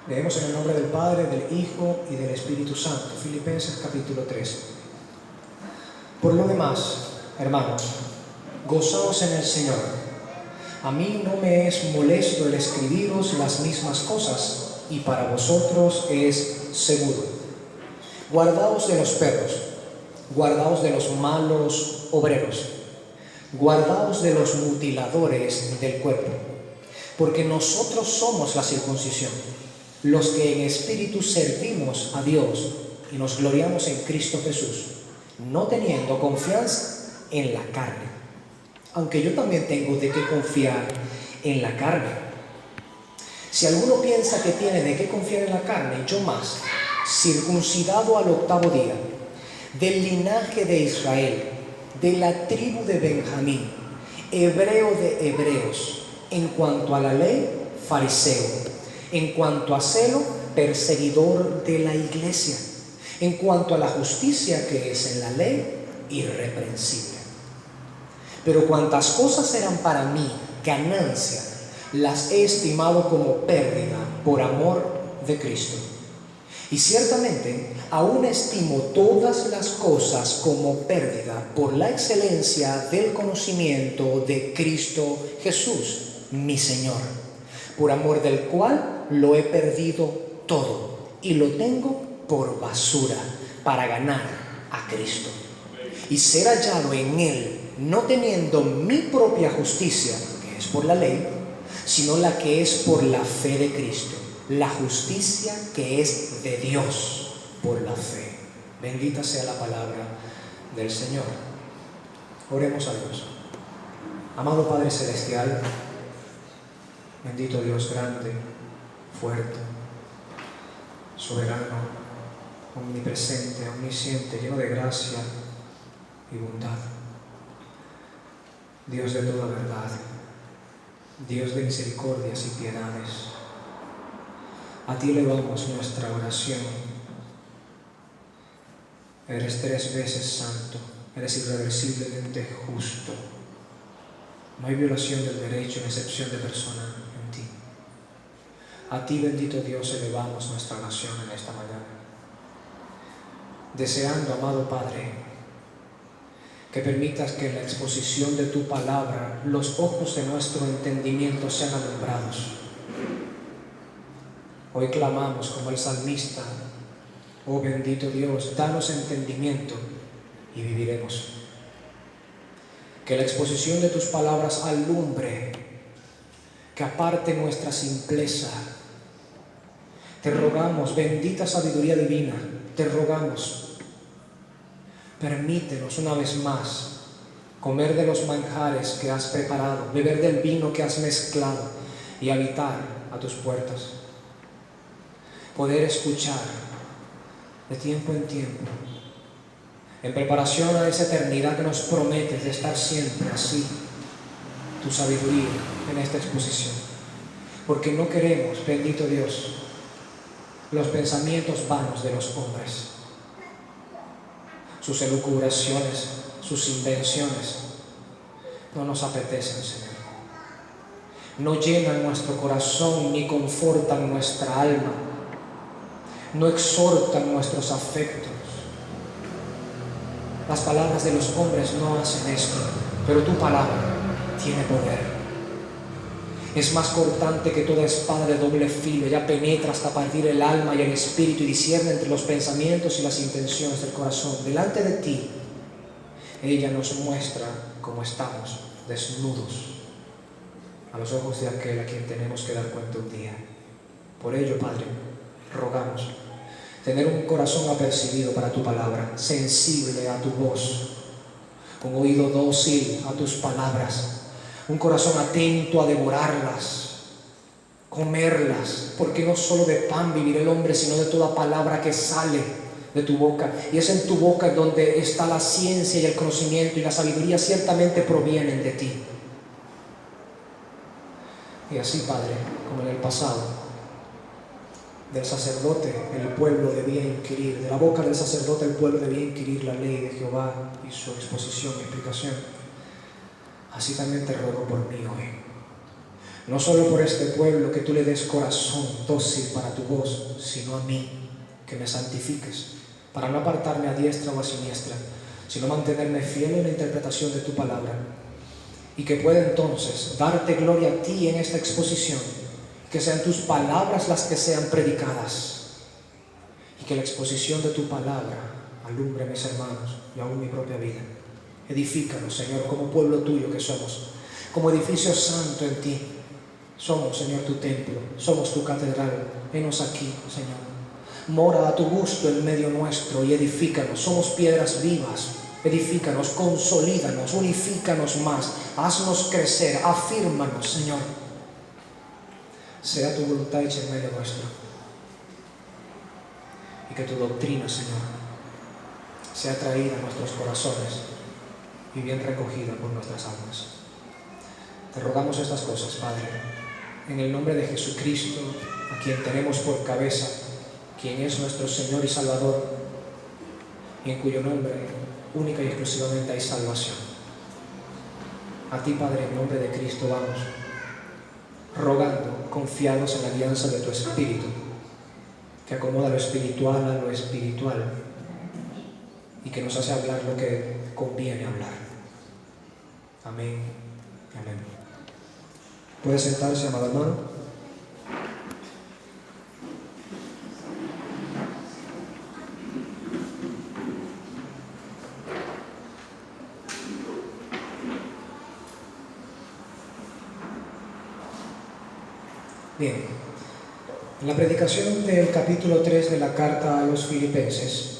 Leemos en el nombre del Padre, del Hijo y del Espíritu Santo. Filipenses capítulo 3. Por lo demás, hermanos, gozaos en el Señor. A mí no me es molesto el escribiros las mismas cosas, y para vosotros es seguro. Guardaos de los perros, guardaos de los malos obreros, guardaos de los mutiladores del cuerpo, porque nosotros somos la circuncisión, los que en espíritu servimos a Dios y nos gloriamos en Cristo Jesús, no teniendo confianza en la carne, aunque yo también tengo de qué confiar en la carne. Si alguno piensa que tiene de qué confiar en la carne, yo más, circuncidado al 8º día, del linaje de Israel, de la tribu de Benjamín, hebreo de hebreos, en cuanto a la ley, fariseo, en cuanto a celo, perseguidor de la iglesia, en cuanto a la justicia que es en la ley, irreprensible. Pero cuantas cosas eran para mí ganancia, las he estimado como pérdida por amor de Cristo. Y ciertamente aún estimo todas las cosas como pérdida por la excelencia del conocimiento de Cristo Jesús, mi Señor, por amor del cual lo he perdido todo y lo tengo por basura para ganar a Cristo y ser hallado en Él, no teniendo mi propia justicia, que es por la ley, sino la que es por la fe de Cristo, la justicia que es de Dios por la fe. Bendita sea la palabra del Señor. Oremos a Dios. Amado Padre Celestial, bendito Dios grande, fuerte, soberano, omnipresente, omnisciente, lleno de gracia y bondad. Dios de toda verdad, Dios de misericordias y piedades. A ti elevamos nuestra oración. Eres 3 veces santo, eres irreversiblemente justo. No hay violación del derecho ni excepción de persona en ti. A ti, bendito Dios, elevamos nuestra oración en esta mañana, deseando, amado Padre, que permitas que en la exposición de tu palabra los ojos de nuestro entendimiento sean alumbrados. Hoy clamamos como el salmista: oh bendito Dios, danos entendimiento y viviremos. Que la exposición de tus palabras alumbre, que aparte nuestra simpleza. Te rogamos, bendita sabiduría divina, te rogamos, permítenos una vez más comer de los manjares que has preparado, beber del vino que has mezclado y habitar a tus puertas. Poder escuchar de tiempo en tiempo, en preparación a esa eternidad que nos prometes de estar siempre así, tu sabiduría en esta exposición. Porque no queremos, bendito Dios, los pensamientos vanos de los hombres, sus elucubraciones, sus invenciones, no nos apetecen, Señor. No llenan nuestro corazón ni confortan nuestra alma, no exhortan nuestros afectos. Las palabras de los hombres no hacen esto, pero tu palabra tiene poder. Es más cortante que toda espada de doble filo, ya penetra hasta partir el alma y el espíritu y discierne entre los pensamientos y las intenciones del corazón. Delante de ti, ella nos muestra cómo estamos, desnudos, a los ojos de aquel a quien tenemos que dar cuenta un día. Por ello, Padre, rogamos tener un corazón apercibido para tu palabra, sensible a tu voz, un oído dócil a tus palabras, un corazón atento a devorarlas, comerlas, porque no solo de pan vivirá el hombre, sino de toda palabra que sale de tu boca. Y es en tu boca donde está la ciencia y el conocimiento, y la sabiduría ciertamente provienen de ti. Y así, Padre, como en el pasado, del sacerdote el pueblo debía inquirir, de la boca del sacerdote el pueblo debía inquirir la ley de Jehová y su exposición y explicación. Así también te ruego por mí hoy. No solo por este pueblo que tú le des corazón dócil para tu voz, sino a mí, que me santifiques, para no apartarme a diestra o a siniestra, sino mantenerme fiel en la interpretación de tu palabra, y que pueda entonces darte gloria a ti en esta exposición, que sean tus palabras las que sean predicadas, y que la exposición de tu palabra alumbre a mis hermanos y aún mi propia vida. Edifícanos, Señor, como pueblo tuyo que somos, como edificio santo en ti. Somos, Señor, tu templo, somos tu catedral. Venos aquí, Señor. Mora a tu gusto en medio nuestro y edifícanos. Somos piedras vivas. Edifícanos, consolídanos, unifícanos más. Haznos crecer, afírmanos, Señor. Sea tu voluntad hecha en medio nuestro. Y que tu doctrina, Señor, sea traída a nuestros corazones y bien recogida por nuestras almas. Te rogamos estas cosas, Padre, en el nombre de Jesucristo, a quien tenemos por cabeza, quien es nuestro Señor y Salvador, y en cuyo nombre única y exclusivamente hay salvación. A ti, Padre, en nombre de Cristo vamos, rogando, confiados en la alianza de tu Espíritu, que acomoda lo espiritual a lo espiritual y que nos hace hablar lo que conviene hablar. Amén. Amén. ¿Puede sentarse, amado hermano? Bien, en la predicación del capítulo 3 de la carta a los Filipenses,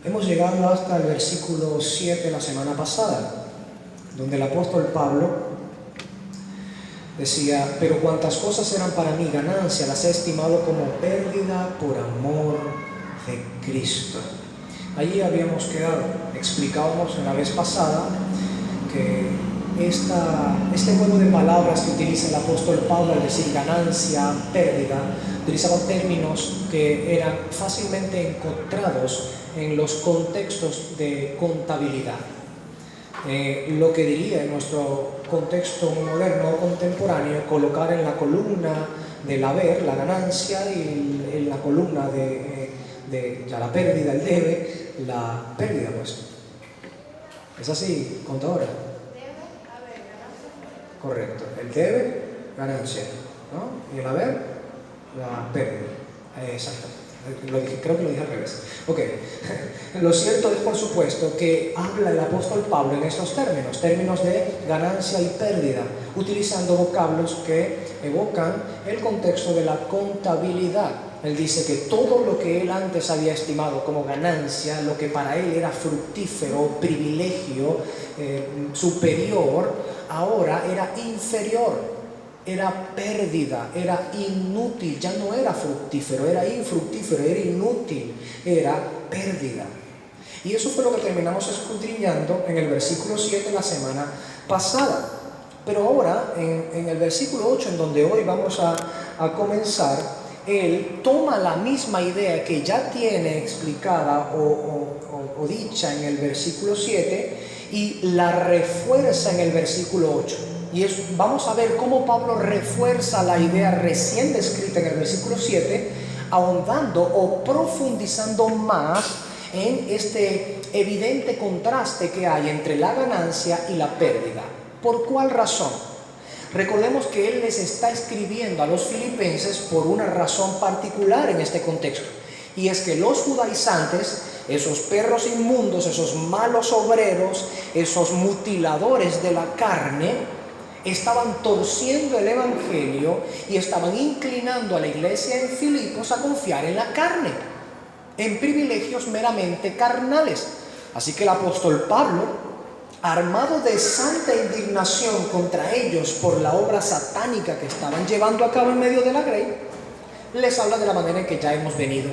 hemos llegado hasta el versículo 7 la semana pasada, donde el apóstol Pablo decía: pero cuantas cosas eran para mí ganancia, las he estimado como pérdida por amor de Cristo. Allí habíamos quedado, explicábamos en la vez pasada que este juego de palabras que utiliza el apóstol Pablo al decir ganancia, pérdida, utilizaba términos que eran fácilmente encontrados en los contextos de contabilidad. Lo que diría en nuestro contexto moderno o contemporáneo, colocar en la columna del haber la ganancia y en la columna de ya la pérdida, el debe, la pérdida, pues. ¿Es así, contadora? Correcto. El debe, ganancia, ¿no? Y el haber, la pérdida. Exactamente. Creo que lo dije al revés. Ok. Lo cierto es, por supuesto, que habla el apóstol Pablo en estos términos de ganancia y pérdida, utilizando vocablos que evocan el contexto de la contabilidad. Él dice que todo lo que él antes había estimado como ganancia, lo que para él era fructífero, privilegio, superior, ahora era inferior. Era pérdida, era inútil, ya no era fructífero, era infructífero, era inútil, era pérdida. Y eso fue lo que terminamos escudriñando en el versículo 7 la semana pasada. Pero ahora, en el versículo 8, en donde hoy vamos a comenzar, él toma la misma idea que ya tiene explicada o dicha en el versículo 7 y la refuerza en el versículo 8. Y vamos a ver cómo Pablo refuerza la idea recién descrita en el versículo 7, ahondando o profundizando más en este evidente contraste que hay entre la ganancia y la pérdida. ¿Por cuál razón? Recordemos que él les está escribiendo a los filipenses por una razón particular en este contexto. Y es que los judaizantes, esos perros inmundos, esos malos obreros, esos mutiladores de la carne, estaban torciendo el evangelio y estaban inclinando a la iglesia en Filipos a confiar en la carne, en privilegios meramente carnales. Así que el apóstol Pablo, armado de santa indignación contra ellos por la obra satánica que estaban llevando a cabo en medio de la grey, les habla de la manera en que ya hemos venido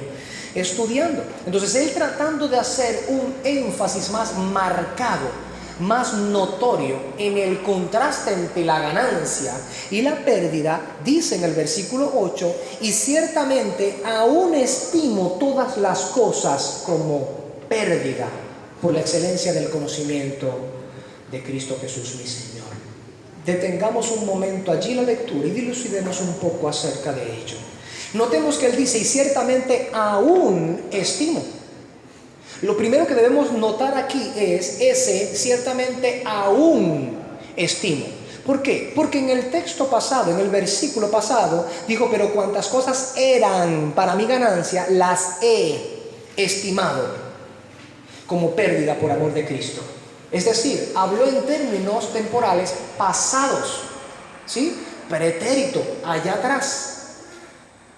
estudiando. Entonces él, tratando de hacer un énfasis más marcado, más notorio en el contraste entre la ganancia y la pérdida, dice en el versículo 8: y ciertamente aún estimo todas las cosas como pérdida por la excelencia del conocimiento de Cristo Jesús mi Señor. Detengamos un momento allí la lectura y dilucidemos un poco acerca de ello. Notemos que él dice, y ciertamente aún estimo. Lo primero que debemos notar aquí es ese ciertamente aún estimo. ¿Por qué? Porque en el texto pasado, en el versículo pasado, dijo, pero cuantas cosas eran para mi ganancia, las he estimado como pérdida por amor de Cristo. Es decir, habló en términos temporales pasados, ¿sí? Pretérito, allá atrás.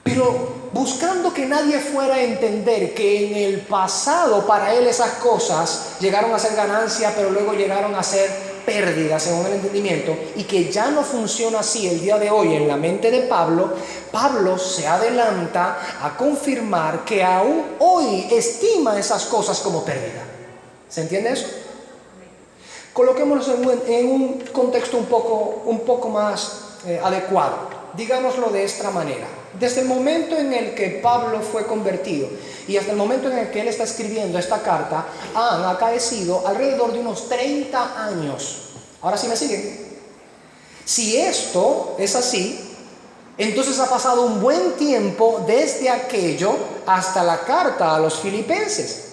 Pero buscando que nadie fuera a entender que en el pasado para él esas cosas llegaron a ser ganancia, pero luego llegaron a ser pérdidas según el entendimiento, y que ya no funciona así el día de hoy en la mente de Pablo, Pablo se adelanta a confirmar que aún hoy estima esas cosas como pérdida. ¿Se entiende eso? Coloquémoslo en un contexto un poco más adecuado. Digámoslo de esta manera. Desde el momento en el que Pablo fue convertido y hasta el momento en el que él está escribiendo esta carta, han acaecido alrededor de unos 30 años. Ahora sí me siguen. Si esto es así, entonces ha pasado un buen tiempo desde aquello hasta la carta a los filipenses.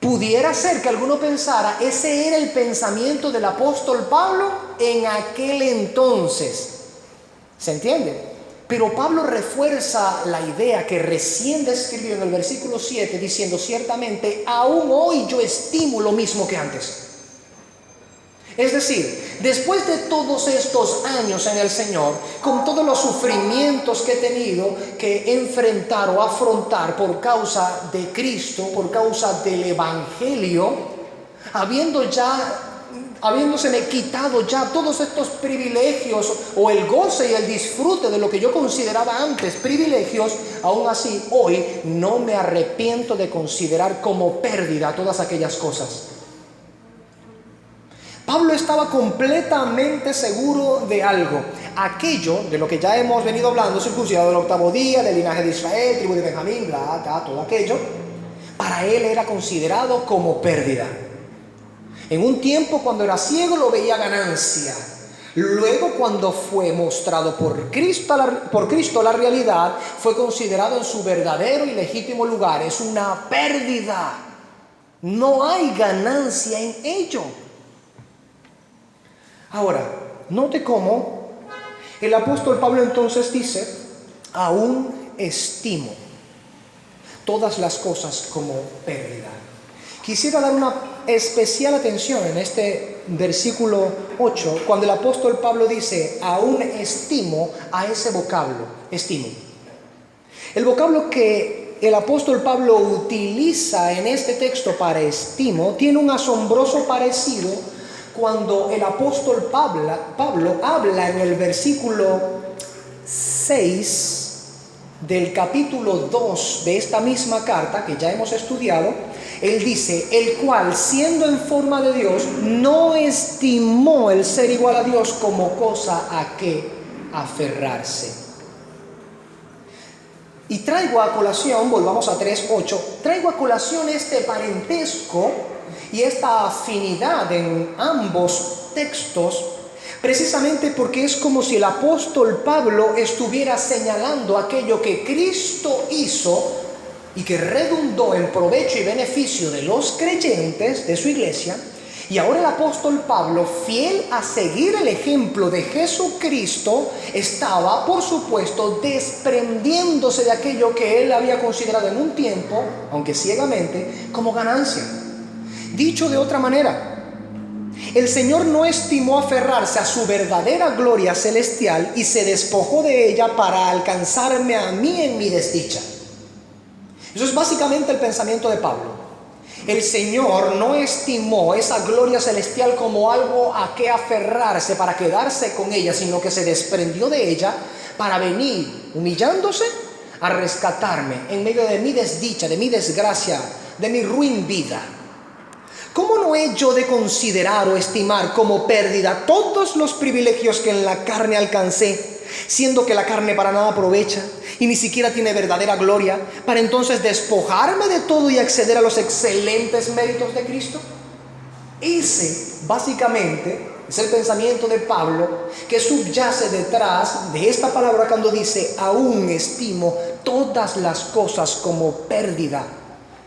Pudiera ser que alguno pensara, ese era el pensamiento del apóstol Pablo en aquel entonces. ¿Se entiende? Pero Pablo refuerza la idea que recién describió en el versículo 7, diciendo, ciertamente, aún hoy yo estimo lo mismo que antes. Es decir, después de todos estos años en el Señor, con todos los sufrimientos que he tenido que enfrentar o afrontar por causa de Cristo, por causa del Evangelio, habiéndoseme quitado ya todos estos privilegios o el goce y el disfrute de lo que yo consideraba antes privilegios, aún así hoy no me arrepiento de considerar como pérdida todas aquellas cosas. Pablo estaba completamente seguro de algo, aquello de lo que ya hemos venido hablando, circuncidado del octavo día, del linaje de Israel, tribu de Benjamín, bla, bla, todo aquello, para él era considerado como pérdida. En un tiempo cuando era ciego lo veía ganancia. Luego cuando fue mostrado por Cristo la realidad, fue considerado en su verdadero y legítimo lugar. Es una pérdida. No hay ganancia en ello. Ahora, note cómo el apóstol Pablo entonces dice, aún estimo todas las cosas como pérdida. Quisiera dar una especial atención en este versículo 8, cuando el apóstol Pablo dice, aún estimo, a ese vocablo, estimo. El vocablo que el apóstol Pablo utiliza en este texto para estimo tiene un asombroso parecido cuando el apóstol Pablo habla en el versículo 6 del capítulo 2 de esta misma carta que ya hemos estudiado. Él dice, el cual siendo en forma de Dios no estimó el ser igual a Dios como cosa a que aferrarse. Y traigo a colación, volvamos a 3:8, traigo a colación este parentesco y esta afinidad en ambos textos, precisamente porque es como si el apóstol Pablo estuviera señalando aquello que Cristo hizo y que redundó en provecho y beneficio de los creyentes de su iglesia. Y ahora el apóstol Pablo, fiel a seguir el ejemplo de Jesucristo, estaba, por supuesto, desprendiéndose de aquello que él había considerado en un tiempo, aunque ciegamente, como ganancia. Dicho de otra manera, el Señor no estimó aferrarse a su verdadera gloria celestial y se despojó de ella para alcanzarme a mí en mi desdicha. Eso es básicamente el pensamiento de Pablo. El Señor no estimó esa gloria celestial como algo a que aferrarse para quedarse con ella, sino que se desprendió de ella para venir humillándose a rescatarme en medio de mi desdicha, de mi desgracia, de mi ruin vida. ¿Cómo no he yo de considerar o estimar como pérdida todos los privilegios que en la carne alcancé, siendo que la carne para nada aprovecha y ni siquiera tiene verdadera gloria, para entonces despojarme de todo y acceder a los excelentes méritos de Cristo? Ese, básicamente, es el pensamiento de Pablo que subyace detrás de esta palabra cuando dice: aún estimo todas las cosas como pérdida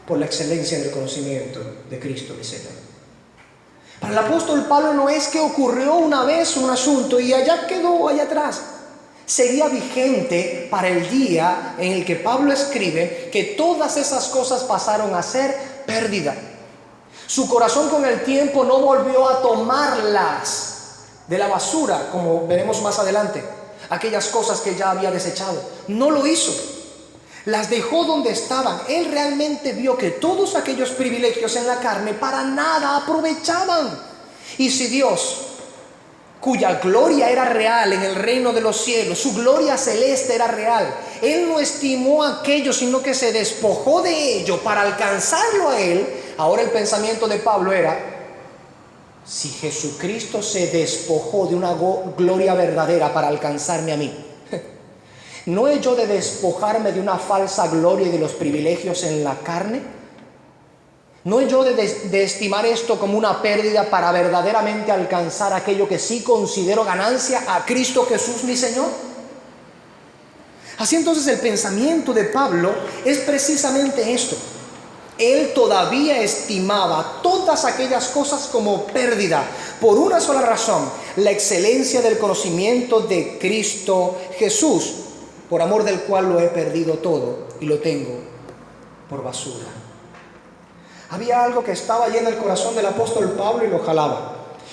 por la excelencia del conocimiento de Cristo mi Señor. Para el apóstol Pablo no es que ocurrió una vez un asunto y allá quedó allá atrás. Seguía vigente para el día en el que Pablo escribe que todas esas cosas pasaron a ser pérdida. Su corazón con el tiempo no volvió a tomarlas de la basura, como veremos más adelante, aquellas cosas que ya había desechado. No lo hizo. Las dejó donde estaban. Él realmente vio que todos aquellos privilegios en la carne para nada aprovechaban. Y si Dios, cuya gloria era real en el reino de los cielos, su gloria celeste era real, Él no estimó aquello, sino que se despojó de ello para alcanzarlo a Él. Ahora el pensamiento de Pablo era: si Jesucristo se despojó de una gloria verdadera para alcanzarme a mí, ¿no he yo de despojarme de una falsa gloria y de los privilegios en la carne? ¿No he yo de estimar esto como una pérdida para verdaderamente alcanzar aquello que sí considero ganancia, a Cristo Jesús mi Señor? Así entonces el pensamiento de Pablo es precisamente esto. Él todavía estimaba todas aquellas cosas como pérdida por una sola razón: la excelencia del conocimiento de Cristo Jesús, por amor del cual lo he perdido todo y lo tengo por basura. Había algo que estaba allí en el corazón del apóstol Pablo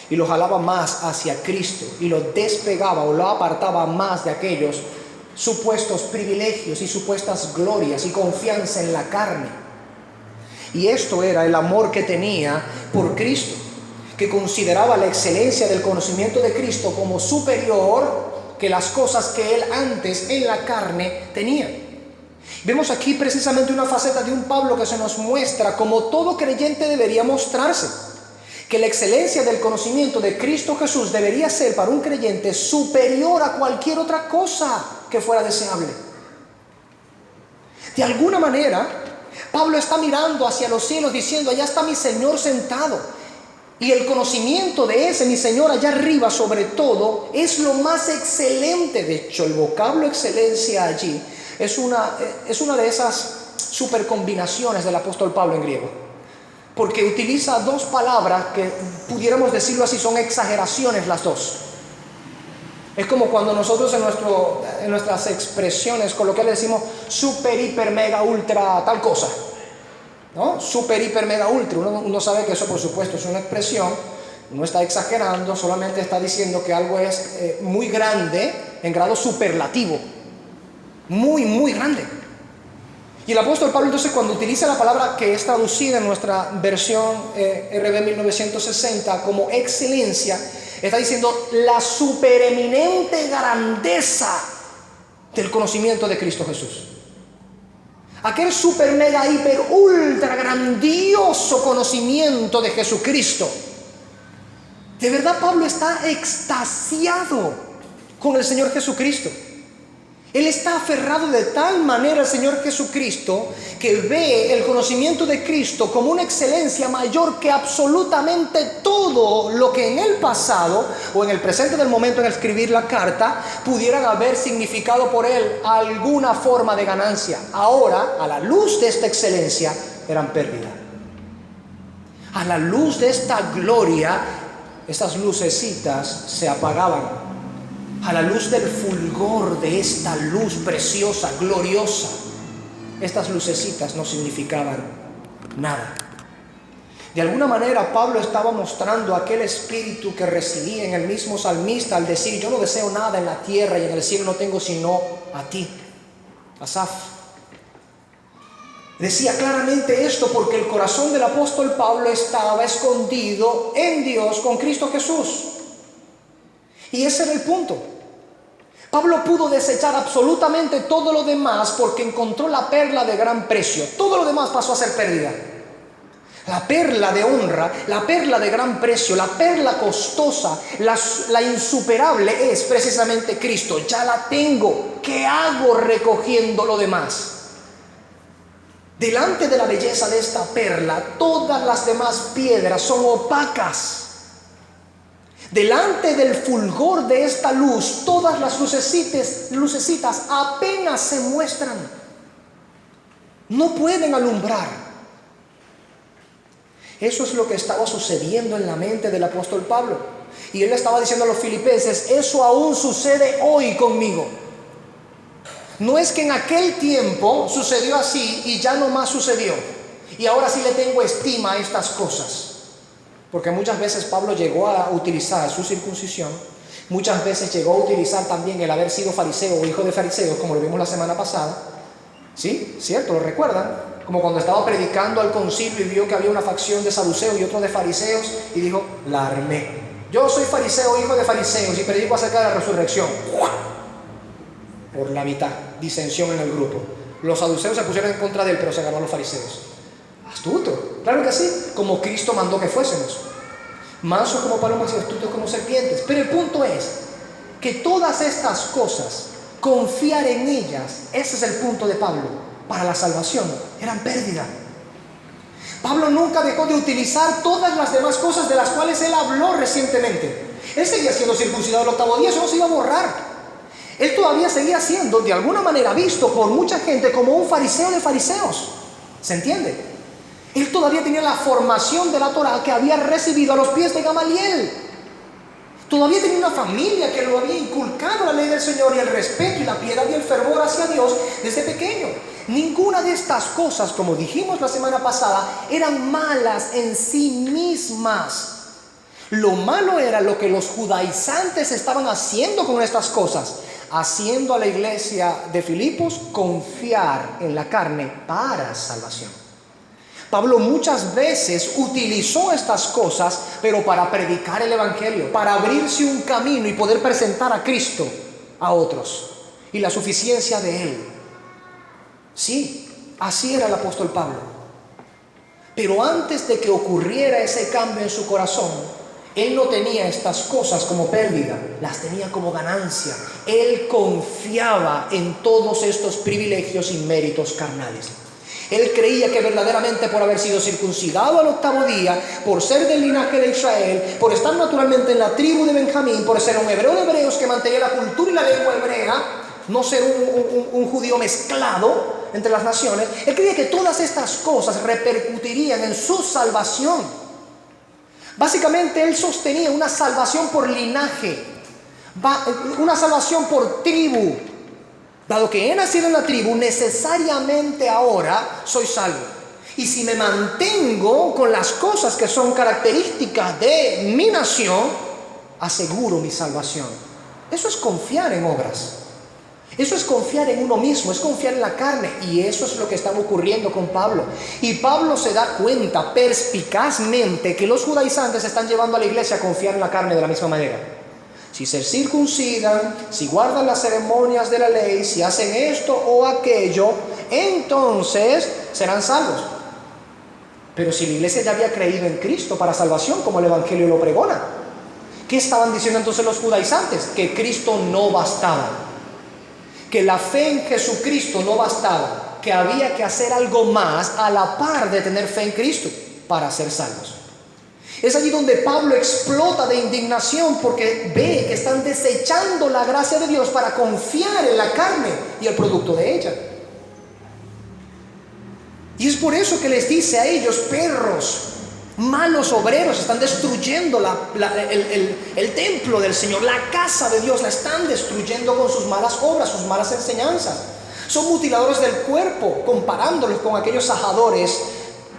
y lo jalaba más hacia Cristo y lo despegaba o lo apartaba más de aquellos supuestos privilegios y supuestas glorias y confianza en la carne. Y esto era el amor que tenía por Cristo, que consideraba la excelencia del conocimiento de Cristo como superior que las cosas que él antes en la carne tenía. Vemos aquí precisamente una faceta de un Pablo que se nos muestra como todo creyente debería mostrarse, que la excelencia del conocimiento de Cristo Jesús debería ser para un creyente superior a cualquier otra cosa que fuera deseable. De alguna manera, Pablo está mirando hacia los cielos diciendo: allá está mi Señor sentado. Y el conocimiento de ese mi Señor allá arriba sobre todo es lo más excelente. De hecho, el vocablo excelencia allí es una de esas supercombinaciones del apóstol Pablo en griego, porque utiliza dos palabras que pudiéramos decirlo así, son exageraciones las dos. Es como cuando nosotros en nuestras expresiones coloquiales decimos super, hiper, mega, ultra, tal cosa, ¿no? Super, hiper, mega, ultra. Uno sabe que eso, por supuesto, es una expresión. No está exagerando, solamente está diciendo que algo es muy grande en grado superlativo. Muy, muy grande. Y el apóstol Pablo entonces, cuando utiliza la palabra que es traducida en nuestra versión RB 1960 como excelencia, está diciendo la supereminente grandeza del conocimiento de Cristo Jesús. Aquel super, mega, hiper, ultra grandioso conocimiento de Jesucristo. De verdad Pablo está extasiado con el Señor Jesucristo. Él está aferrado de tal manera al Señor Jesucristo que ve el conocimiento de Cristo como una excelencia mayor que absolutamente todo lo que en el pasado o en el presente del momento en escribir la carta pudieran haber significado por él alguna forma de ganancia. Ahora, a la luz de esta excelencia, eran pérdida. A la luz de esta gloria, estas lucecitas se apagaban. A la luz del fulgor de esta luz preciosa, gloriosa, estas lucecitas no significaban nada. De alguna manera Pablo estaba mostrando aquel espíritu que residía en el mismo salmista al decir: yo no deseo nada en la tierra y en el cielo no tengo sino a ti. Asaf decía claramente esto porque el corazón del apóstol Pablo estaba escondido en Dios con Cristo Jesús. Y ese era el punto. Pablo pudo desechar absolutamente todo lo demás porque encontró la perla de gran precio. Todo lo demás pasó a ser pérdida. La perla de honra, la perla de gran precio, la perla costosa, la insuperable es precisamente Cristo. Ya la tengo. ¿Qué hago recogiendo lo demás? Delante de la belleza de esta perla, todas las demás piedras son opacas. Delante del fulgor de esta luz, todas las lucecitas apenas se muestran. No pueden alumbrar. Eso es lo que estaba sucediendo en la mente del apóstol Pablo. Y él estaba diciendo a los filipenses, eso aún sucede hoy conmigo. No es que en aquel tiempo sucedió así y ya no más sucedió. Y ahora sí le tengo estima a estas cosas. Porque muchas veces Pablo llegó a utilizar su circuncisión. Muchas veces llegó a utilizar también el haber sido fariseo o hijo de fariseos, como lo vimos la semana pasada. ¿Sí? ¿Cierto? ¿Lo recuerdan? Como cuando estaba predicando al concilio y vio que había una facción de saduceos y otro de fariseos y dijo, la armé. Yo soy fariseo, hijo de fariseos y predico acerca de la resurrección. Por la mitad, disensión en el grupo. Los saduceos se pusieron en contra de él, pero se ganó a los fariseos. Astuto, claro que sí, como Cristo mandó que fuésemos. Mansos como palomas y astutos como serpientes. Pero el punto es que todas estas cosas, confiar en ellas, ese es el punto de Pablo. Para la salvación, eran pérdida. Pablo nunca dejó de utilizar todas las demás cosas de las cuales él habló recientemente. Él seguía siendo circuncidado el 8º día, eso no se iba a borrar. Él todavía seguía siendo, de alguna manera, visto por mucha gente como un fariseo de fariseos. ¿Se entiende? Él todavía tenía la formación de la Torá que había recibido a los pies de Gamaliel. Todavía tenía una familia que lo había inculcado la ley del Señor y el respeto y la piedad y el fervor hacia Dios desde pequeño. Ninguna de estas cosas, como dijimos la semana pasada, eran malas en sí mismas. Lo malo era lo que los judaizantes estaban haciendo con estas cosas, haciendo a la iglesia de Filipos confiar en la carne para salvación. Pablo muchas veces utilizó estas cosas, pero para predicar el evangelio, para abrirse un camino y poder presentar a Cristo a otros y la suficiencia de él. Sí, así era el apóstol Pablo. Pero antes de que ocurriera ese cambio en su corazón, él no tenía estas cosas como pérdida, las tenía como ganancia. Él confiaba en todos estos privilegios y méritos carnales. Él creía que verdaderamente por haber sido circuncidado al 8º día, por ser del linaje de Israel, por estar naturalmente en la tribu de Benjamín, por ser un hebreo de hebreos que mantenía la cultura y la lengua hebrea, no ser un judío mezclado entre las naciones, él creía que todas estas cosas repercutirían en su salvación. Básicamente él sostenía una salvación por linaje, una salvación por tribu. Dado que he nacido en la tribu, necesariamente ahora soy salvo. Y si me mantengo con las cosas que son características de mi nación, aseguro mi salvación. Eso es confiar en obras. Eso es confiar en uno mismo, es confiar en la carne. Y eso es lo que estaba ocurriendo con Pablo. Y Pablo se da cuenta perspicazmente que los judaizantes están llevando a la iglesia a confiar en la carne de la misma manera. Si se circuncidan, si guardan las ceremonias de la ley, si hacen esto o aquello, entonces serán salvos. Pero si la iglesia ya había creído en Cristo para salvación, como el evangelio lo pregona, ¿qué estaban diciendo entonces los judaizantes? Que Cristo no bastaba, que la fe en Jesucristo no bastaba, que había que hacer algo más a la par de tener fe en Cristo para ser salvos. Es allí donde Pablo explota de indignación porque ve que están desechando la gracia de Dios para confiar en la carne y el producto de ella. Y es por eso que les dice a ellos, perros, malos obreros, están destruyendo el templo del Señor, la casa de Dios, la están destruyendo con sus malas obras, sus malas enseñanzas. Son mutiladores del cuerpo, comparándolos con aquellos sajadores,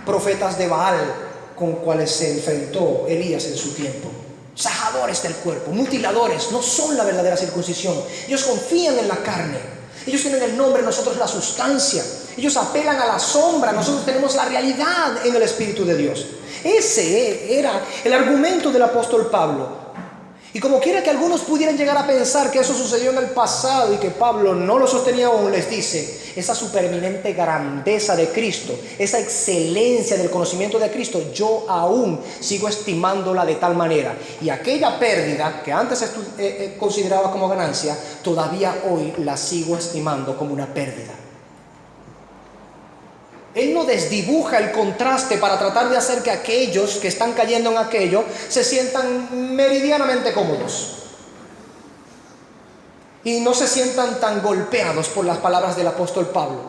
profetas de Baal, con cuales se enfrentó Elías en su tiempo. Sajadores del cuerpo, mutiladores, no son la verdadera circuncisión. Ellos confían en la carne. Ellos tienen el nombre, nosotros la sustancia. Ellos apelan a la sombra, nosotros tenemos la realidad en el Espíritu de Dios. Ese era el argumento del apóstol Pablo. Y como quiera que algunos pudieran llegar a pensar que eso sucedió en el pasado y que Pablo no lo sostenía aún, les dice, esa supereminente grandeza de Cristo, esa excelencia del conocimiento de Cristo, yo aún sigo estimándola de tal manera. Y aquella pérdida que antes consideraba como ganancia, todavía hoy la sigo estimando como una pérdida. Él no desdibuja el contraste para tratar de hacer que aquellos que están cayendo en aquello se sientan meridianamente cómodos y no se sientan tan golpeados por las palabras del apóstol Pablo.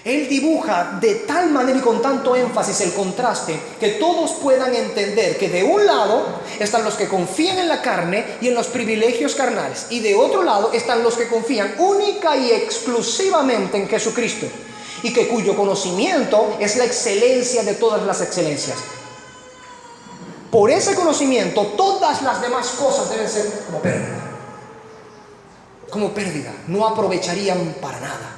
Él dibuja de tal manera y con tanto énfasis el contraste que todos puedan entender que de un lado están los que confían en la carne y en los privilegios carnales, y de otro lado están los que confían única y exclusivamente en Jesucristo, y que cuyo conocimiento es la excelencia de todas las excelencias. Por ese conocimiento, todas las demás cosas deben ser como pérdida. Como pérdida, no aprovecharían para nada.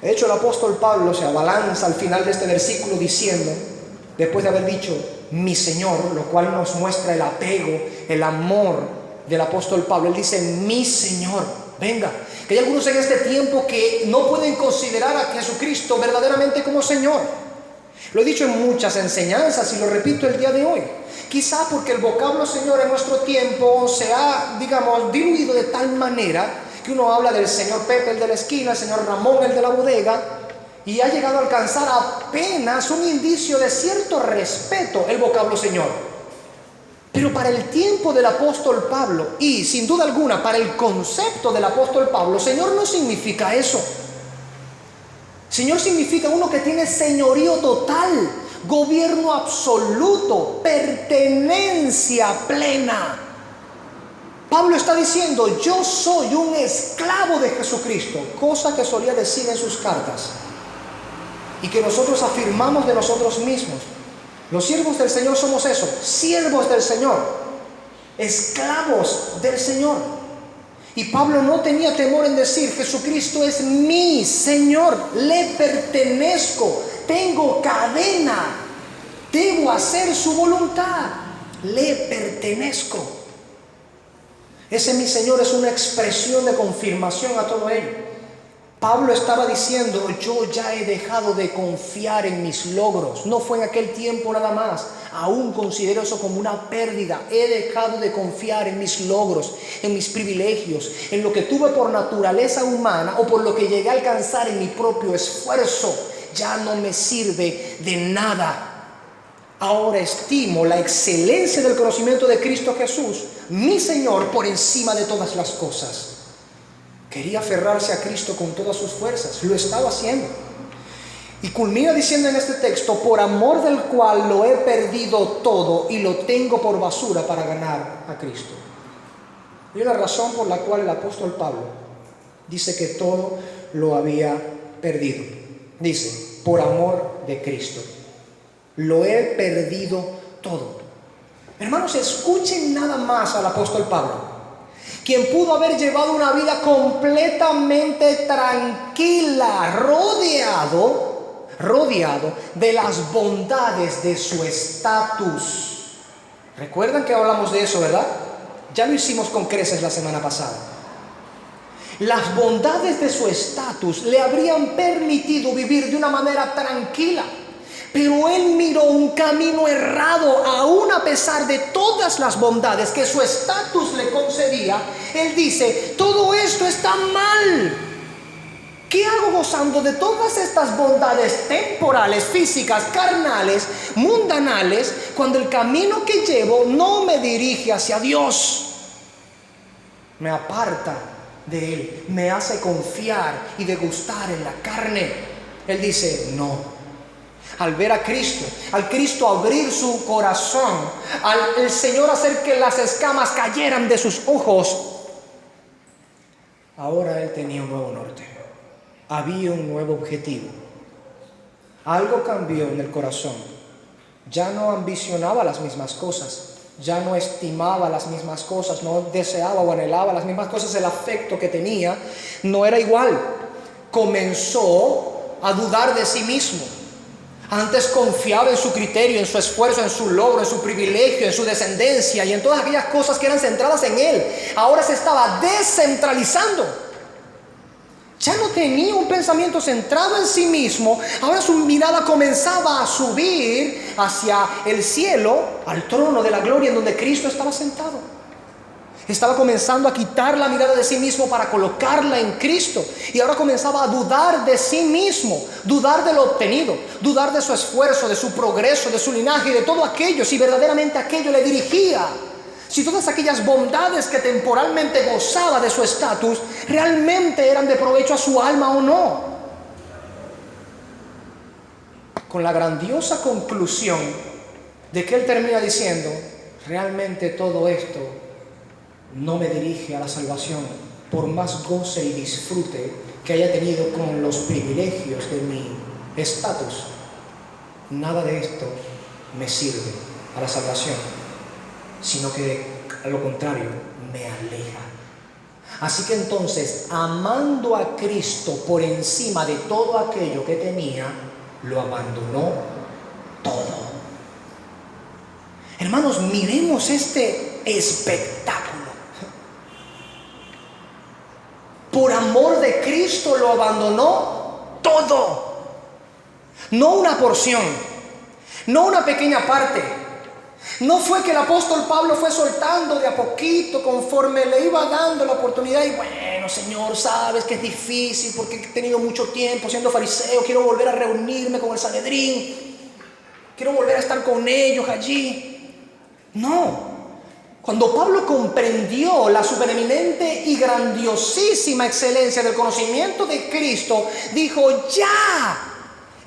De hecho, el apóstol Pablo se abalanza al final de este versículo diciendo, después de haber dicho mi Señor, lo cual nos muestra el apego, el amor del apóstol Pablo. Él dice mi Señor. Venga, que hay algunos en este tiempo que no pueden considerar a Jesucristo verdaderamente como Señor. Lo he dicho en muchas enseñanzas y lo repito el día de hoy. Quizá porque el vocablo Señor en nuestro tiempo se ha, diluido de tal manera que uno habla del señor Pepe, el de la esquina, el señor Ramón, el de la bodega, y ha llegado a alcanzar apenas un indicio de cierto respeto el vocablo Señor. Pero para el tiempo del apóstol Pablo, y sin duda alguna para el concepto del apóstol Pablo, Señor no significa eso. Señor significa uno que tiene señorío total, gobierno absoluto, pertenencia plena. Pablo está diciendo, yo soy un esclavo de Jesucristo, cosa que solía decir en sus cartas y que nosotros afirmamos de nosotros mismos. Los siervos del Señor somos eso, siervos del Señor, esclavos del Señor. Y Pablo no tenía temor en decir, Jesucristo es mi Señor, le pertenezco, tengo cadena, debo hacer su voluntad, le pertenezco. Ese mi Señor es una expresión de confirmación a todo ello. Pablo estaba diciendo, yo ya he dejado de confiar en mis logros. No fue en aquel tiempo nada más. Aún considero eso como una pérdida. He dejado de confiar en mis logros, en mis privilegios, en lo que tuve por naturaleza humana o por lo que llegué a alcanzar en mi propio esfuerzo. Ya no me sirve de nada. Ahora estimo la excelencia del conocimiento de Cristo Jesús, mi Señor, por encima de todas las cosas. Quería aferrarse a Cristo con todas sus fuerzas. Lo estaba haciendo. Y culmina diciendo en este texto, por amor del cual lo he perdido todo y lo tengo por basura para ganar a Cristo. Y una razón por la cual el apóstol Pablo dice que todo lo había perdido. Dice, por amor de Cristo. Lo he perdido todo. Hermanos, escuchen nada más al apóstol Pablo, quien pudo haber llevado una vida completamente tranquila, rodeado de las bondades de su estatus. ¿Recuerdan que hablamos de eso, verdad? Ya lo hicimos con creces la semana pasada. Las bondades de su estatus le habrían permitido vivir de una manera tranquila. Pero él miró un camino errado, aún a pesar de todas las bondades que su estatus le concedía. Él dice, todo esto está mal. ¿Qué hago gozando de todas estas bondades temporales, físicas, carnales, mundanales, cuando el camino que llevo no me dirige hacia Dios? Me aparta de Él, me hace confiar y degustar en la carne. Él dice, no. Al ver a Cristo, al Cristo abrir su corazón, al Señor hacer que las escamas cayeran de sus ojos, ahora él tenía un nuevo norte, había un nuevo objetivo. Algo cambió en el corazón. Ya no ambicionaba las mismas cosas, ya no estimaba las mismas cosas, no deseaba o anhelaba las mismas cosas. El afecto que tenía no era igual. Comenzó a dudar de sí mismo. Antes confiaba en su criterio, en su esfuerzo, en su logro, en su privilegio, en su descendencia y en todas aquellas cosas que eran centradas en él. Ahora se estaba descentralizando. Ya no tenía un pensamiento centrado en sí mismo. Ahora su mirada comenzaba a subir hacia el cielo, al trono de la gloria en donde Cristo estaba sentado. Estaba comenzando a quitar la mirada de sí mismo para colocarla en Cristo. Y ahora comenzaba a dudar de sí mismo, dudar de lo obtenido, dudar de su esfuerzo, de su progreso, de su linaje y de todo aquello, si verdaderamente aquello le dirigía. Si todas aquellas bondades que temporalmente gozaba de su estatus realmente eran de provecho a su alma o no. Con la grandiosa conclusión de que él termina diciendo, realmente todo esto no me dirige a la salvación, por más goce y disfrute que haya tenido con los privilegios de mi estatus. Nada de esto me sirve a la salvación, sino que a lo contrario, me aleja. Así que entonces, amando a Cristo por encima de todo aquello que tenía, lo abandonó todo. Hermanos, miremos este espectáculo. Por amor de Cristo lo abandonó todo. No una porción, no una pequeña parte. No fue que el apóstol Pablo fue soltando de a poquito conforme le iba dando la oportunidad y bueno, Señor, sabes que es difícil porque he tenido mucho tiempo siendo fariseo, quiero volver a reunirme con el Sanedrín, quiero volver a estar con ellos allí. No. Cuando Pablo comprendió la supereminente y grandiosísima excelencia del conocimiento de Cristo, dijo, ya,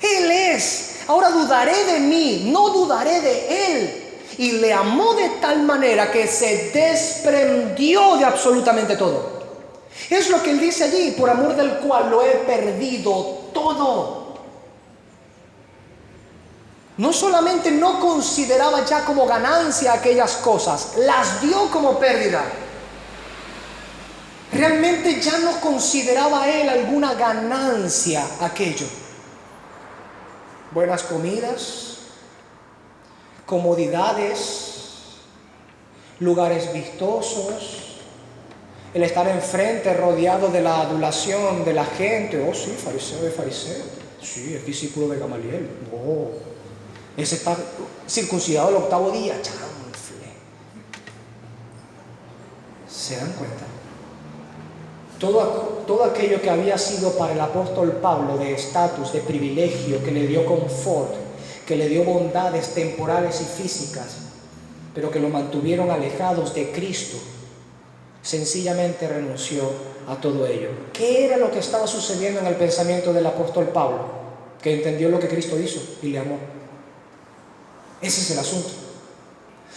Él es. Ahora dudaré de mí, no dudaré de Él. Y le amó de tal manera que se desprendió de absolutamente todo. Es lo que él dice allí, por amor del cual lo he perdido todo. No solamente no consideraba ya como ganancia aquellas cosas, las dio como pérdida. Realmente ya no consideraba él alguna ganancia aquello. Buenas comidas, comodidades, lugares vistosos, el estar enfrente rodeado de la adulación de la gente. Oh sí, fariseo de fariseo, sí, es discípulo de Gamaliel. Oh, ese está circuncidado el 8º día. Chanfle. ¿Se dan cuenta? Todo aquello que había sido para el apóstol Pablo de estatus, de privilegio, que le dio confort, que le dio bondades temporales y físicas, pero que lo mantuvieron alejados de Cristo, sencillamente renunció a todo ello. ¿Qué era lo que estaba sucediendo en el pensamiento del apóstol Pablo? Que entendió lo que Cristo hizo y le amó. Ese es el asunto.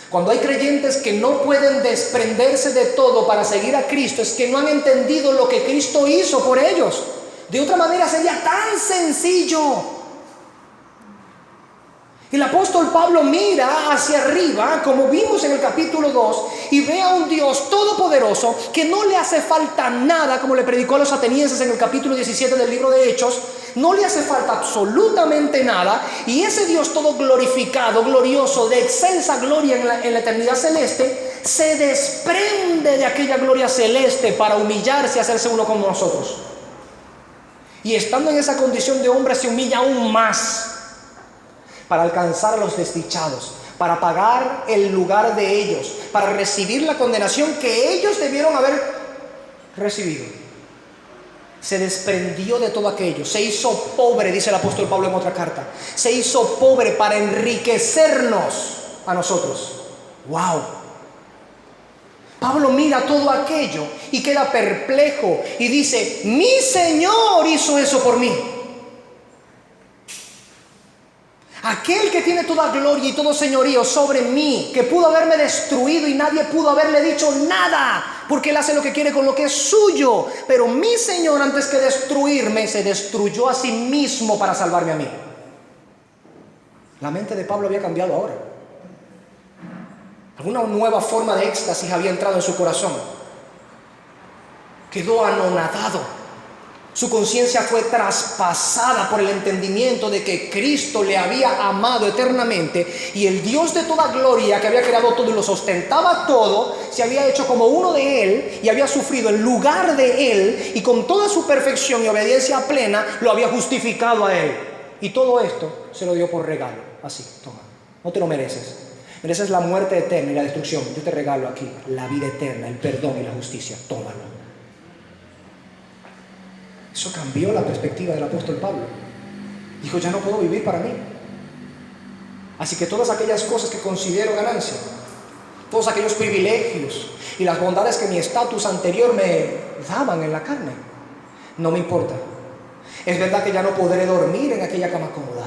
Cuando hay creyentes que no pueden desprenderse de todo para seguir a Cristo, es que no han entendido lo que Cristo hizo por ellos. De otra manera sería tan sencillo. El apóstol Pablo mira hacia arriba, como vimos en el capítulo 2, y ve a un Dios todopoderoso que no le hace falta nada, como le predicó a los atenienses en el capítulo 17 del libro de Hechos. No le hace falta absolutamente nada, y ese Dios todo glorificado, glorioso, de excelsa gloria en la eternidad celeste, se desprende de aquella gloria celeste para humillarse y hacerse uno como nosotros. Y estando en esa condición de hombre se humilla aún más para alcanzar a los desdichados, para pagar el lugar de ellos, para recibir la condenación que ellos debieron haber recibido. Se desprendió de todo aquello, se hizo pobre, dice el apóstol Pablo en otra carta, se hizo pobre para enriquecernos a nosotros. ¡Wow! Pablo mira todo aquello y queda perplejo y dice, mi Señor hizo eso por mí. Aquel que tiene toda gloria y todo señorío sobre mí, que pudo haberme destruido y nadie pudo haberle dicho nada, porque Él hace lo que quiere con lo que es suyo. Pero mi Señor, antes que destruirme, se destruyó a sí mismo para salvarme a mí. La mente de Pablo había cambiado ahora. Alguna nueva forma de éxtasis había entrado en su corazón. Quedó anonadado. Su conciencia fue traspasada por el entendimiento de que Cristo le había amado eternamente, y el Dios de toda gloria, que había creado todo y lo sustentaba todo, se había hecho como uno de Él y había sufrido en lugar de Él, y con toda su perfección y obediencia plena lo había justificado a Él. Y todo esto se lo dio por regalo. Así, toma, no te lo mereces. Mereces la muerte eterna y la destrucción. Yo te regalo aquí la vida eterna, el perdón y la justicia. Tómalo. Eso cambió la perspectiva del apóstol Pablo. Dijo, ya no puedo vivir para mí. Así que todas aquellas cosas que considero ganancia, todos aquellos privilegios y las bondades que mi estatus anterior me daban en la carne, no me importa. Es verdad que ya no podré dormir en aquella cama cómoda.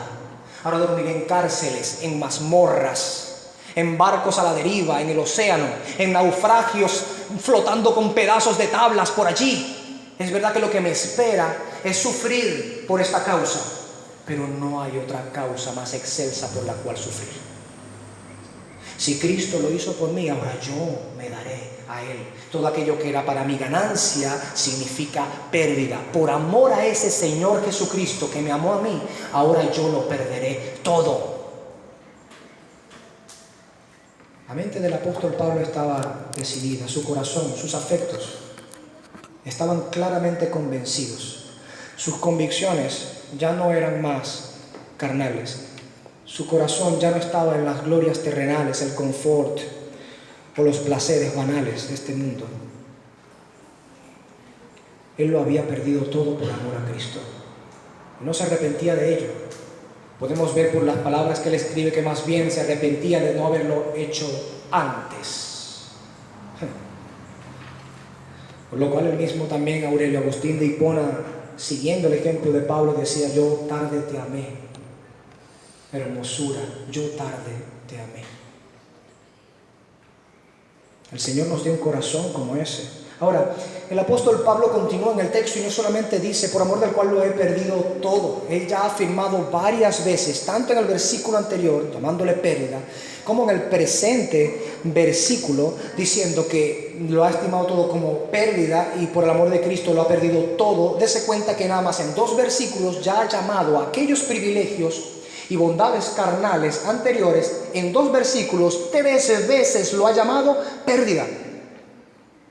Ahora dormiré en cárceles, en mazmorras, en barcos a la deriva, en el océano, en naufragios flotando con pedazos de tablas por allí. Es verdad que lo que me espera es sufrir por esta causa, pero no hay otra causa más excelsa por la cual sufrir. Si Cristo lo hizo por mí, ahora yo me daré a Él. Todo aquello que era para mi ganancia significa pérdida. Por amor a ese Señor Jesucristo que me amó a mí, ahora yo lo perderé todo. La mente del apóstol Pablo estaba decidida, su corazón, sus afectos estaban claramente convencidos. Sus convicciones ya no eran más carnales. Su corazón ya no estaba en las glorias terrenales, el confort o los placeres banales de este mundo. Él lo había perdido todo por amor a Cristo. Y no se arrepentía de ello. Podemos ver por las palabras que él escribe que más bien se arrepentía de no haberlo hecho antes. Por lo cual él mismo también, Aurelio Agustín de Hipona, siguiendo el ejemplo de Pablo, decía, yo tarde te amé, hermosura, yo tarde te amé. El Señor nos dio un corazón como ese. Ahora, el apóstol Pablo continúa en el texto y no solamente dice, por amor del cual lo he perdido todo. Él ya ha afirmado varias veces, tanto en el versículo anterior, llamándole pérdida, como en el presente versículo, diciendo que lo ha estimado todo como pérdida y por el amor de Cristo lo ha perdido todo. Dese cuenta que nada más en 2 versículos ya ha llamado a aquellos privilegios y bondades carnales anteriores, en 2 versículos 3 veces lo ha llamado pérdida.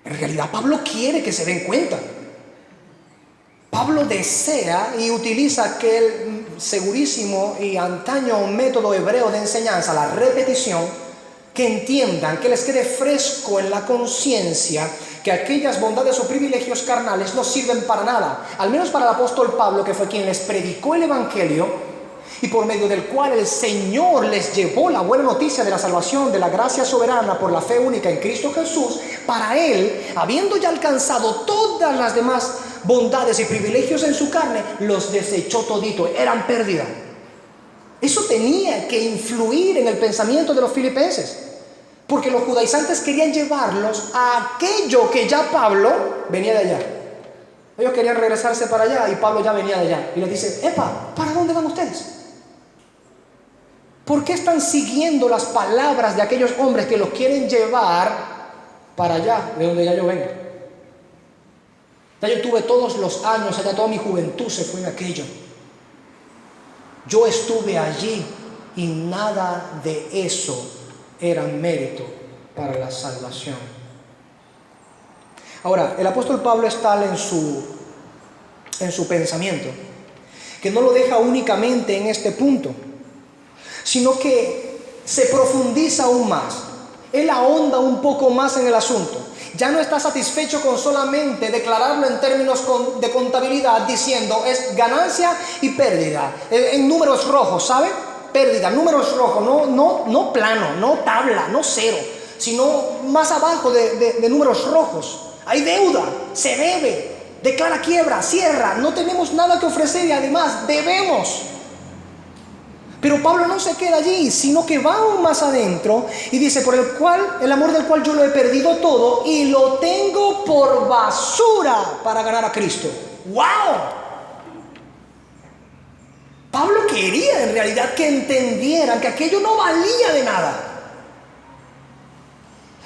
En realidad Pablo quiere que se den cuenta. Pablo desea y utiliza aquel segurísimo y antaño método hebreo de enseñanza, la repetición, que entiendan, que les quede fresco en la conciencia que aquellas bondades o privilegios carnales no sirven para nada. Al menos para el apóstol Pablo, que fue quien les predicó el evangelio y por medio del cual el Señor les llevó la buena noticia de la salvación, de la gracia soberana por la fe única en Cristo Jesús. Para él, habiendo ya alcanzado todas las demás bondades y privilegios en su carne, los desechó todito, eran pérdida. Eso tenía que influir en el pensamiento de los filipenses, porque los judaizantes querían llevarlos a aquello que ya Pablo venía de allá. Ellos querían regresarse para allá y Pablo ya venía de allá. Y les dice, epa, ¿para dónde van ustedes? ¿Por qué están siguiendo las palabras de aquellos hombres que los quieren llevar para allá, de donde ya yo vengo? Ya yo tuve todos los años, allá toda mi juventud se fue en aquello. Yo estuve allí y nada de eso era mérito para la salvación. Ahora, el apóstol Pablo es tal en su pensamiento que no lo deja únicamente en este punto, sino que se profundiza aún más. Él ahonda un poco más en el asunto. Ya no está satisfecho con solamente declararlo en términos de contabilidad, diciendo es ganancia y pérdida, en números rojos, ¿sabe? Pérdida, números rojos, no plano, no tabla, no cero, sino más abajo de números rojos. Hay deuda, se debe, declara quiebra, cierra, no tenemos nada que ofrecer y además debemos. Pero Pablo no se queda allí, sino que va aún más adentro y dice, por el amor del cual yo lo he perdido todo y lo tengo por basura para ganar a Cristo. ¡Wow! Pablo quería en realidad que entendieran que aquello no valía de nada.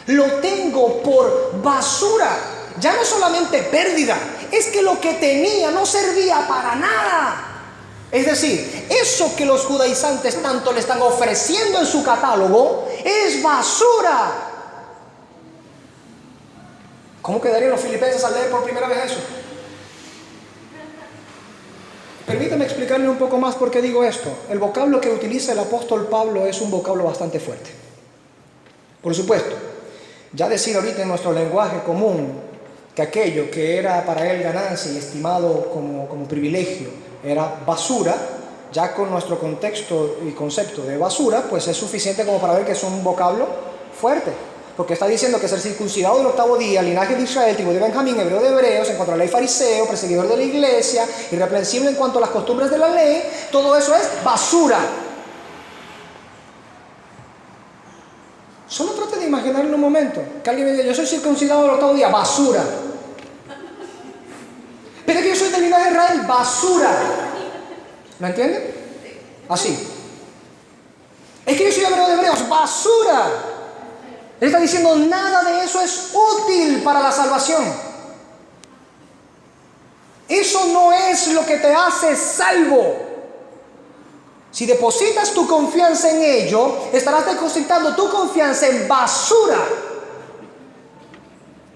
Lo tengo por basura. Ya no solamente pérdida, es que lo que tenía no servía para nada. Es decir, eso que los judaizantes tanto le están ofreciendo en su catálogo es basura. ¿Cómo quedarían los filipenses al leer por primera vez eso? Permítame explicarle un poco más por qué digo esto. El vocablo que utiliza el apóstol Pablo es un vocablo bastante fuerte. Por supuesto, ya decir ahorita en nuestro lenguaje común que aquello que era para él ganancia y estimado como privilegio era basura, ya con nuestro contexto y concepto de basura, pues es suficiente como para ver que es un vocablo fuerte. Porque está diciendo que ser circuncidado del 8º día, linaje de Israel, tribu de Benjamín, hebreo de hebreos, en cuanto a la ley fariseo, perseguidor de la iglesia, irreprensible en cuanto a las costumbres de la ley, todo eso es basura. Solo trate de imaginar en un momento que alguien me diga, yo soy circuncidado del 8º día, basura. Pero que yo soy del linaje de Israel, basura. ¿Me entienden? Así. Es que yo soy hebreo de hebreos, basura. Él está diciendo, nada de eso es útil para la salvación. Eso no es lo que te hace salvo. Si depositas tu confianza en ello, estarás depositando tu confianza en basura.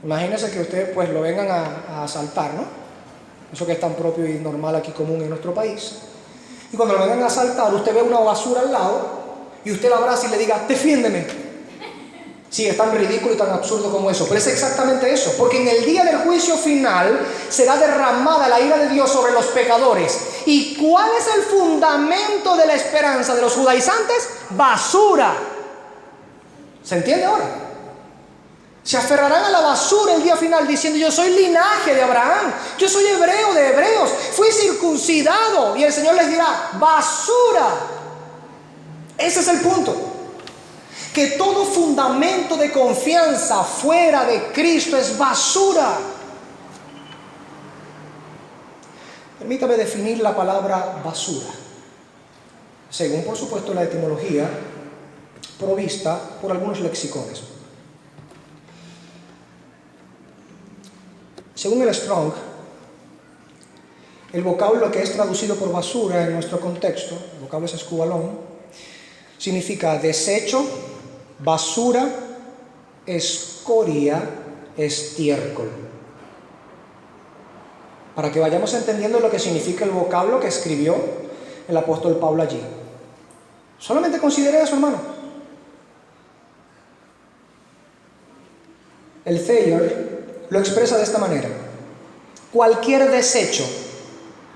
Imagínense que ustedes pues lo vengan a asaltar, ¿no? Eso que es tan propio y normal aquí común en nuestro país. Y cuando lo vengan a asaltar, usted ve una basura al lado y usted la abraza y le diga, defiéndeme. Sí, es tan ridículo y tan absurdo como eso, pero es exactamente eso, porque en el día del juicio final será derramada la ira de Dios sobre los pecadores. ¿Y cuál es el fundamento de la esperanza de los judaizantes? Basura. ¿Se entiende ahora? Se aferrarán a la basura el día final diciendo, yo soy linaje de Abraham, yo soy hebreo de hebreos, fui circuncidado, y el Señor les dirá, basura. Ese es el punto. Que todo fundamento de confianza fuera de Cristo es basura. Permítame definir la palabra basura, según por supuesto la etimología provista por algunos lexicones. Según el Strong, el vocablo que es traducido por basura en nuestro contexto, el vocablo es escubalón, significa desecho, basura, escoria, estiércol. Para que vayamos entendiendo lo que significa el vocablo que escribió el apóstol Pablo allí. Solamente considere eso, hermano. El Thayer lo expresa de esta manera: cualquier desecho,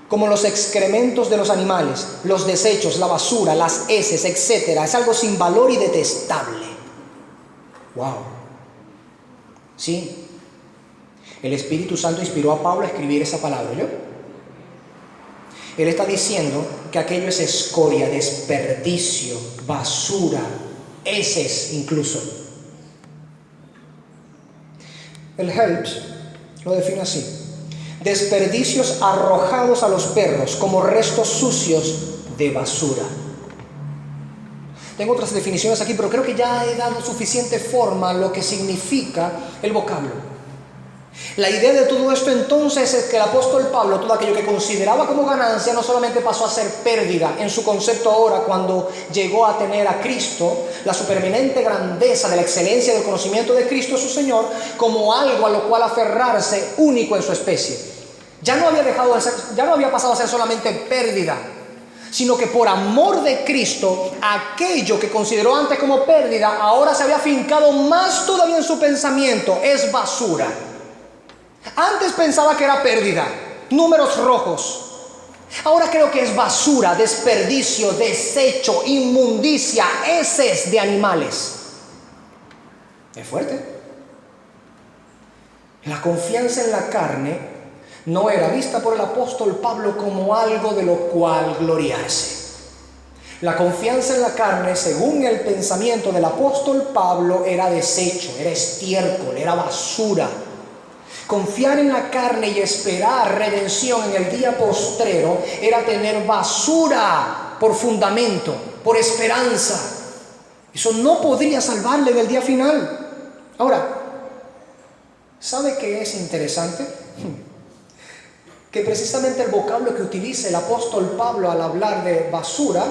como los excrementos de los animales, los desechos, la basura, las heces, etc., es algo sin valor y detestable. Wow. Sí. El Espíritu Santo inspiró a Pablo a escribir esa palabra, ¿yo? Él está diciendo que aquello es escoria, desperdicio, basura, heces incluso. El Helps lo define así: desperdicios arrojados a los perros como restos sucios de basura. Tengo otras definiciones aquí, pero creo que ya he dado suficiente forma a lo que significa el vocablo. La idea de todo esto entonces es que el apóstol Pablo, todo aquello que consideraba como ganancia, no solamente pasó a ser pérdida en su concepto ahora cuando llegó a tener a Cristo, la supereminente grandeza de la excelencia del conocimiento de Cristo su Señor, como algo a lo cual aferrarse único en su especie. Ya no había pasado a ser solamente pérdida, sino que por amor de Cristo, aquello que consideró antes como pérdida, ahora se había afincado más todavía en su pensamiento, es basura. Antes pensaba que era pérdida, números rojos. Ahora creo que es basura, desperdicio, desecho, inmundicia, heces de animales. Es fuerte. La confianza en la carne no era vista por el apóstol Pablo como algo de lo cual gloriarse. La confianza en la carne, según el pensamiento del apóstol Pablo, era desecho, era estiércol, era basura. Confiar en la carne y esperar redención en el día postrero era tener basura por fundamento, por esperanza. Eso no podría salvarle en el día final. Ahora, ¿sabe qué es interesante? que precisamente el vocablo que utiliza el apóstol Pablo al hablar de basura,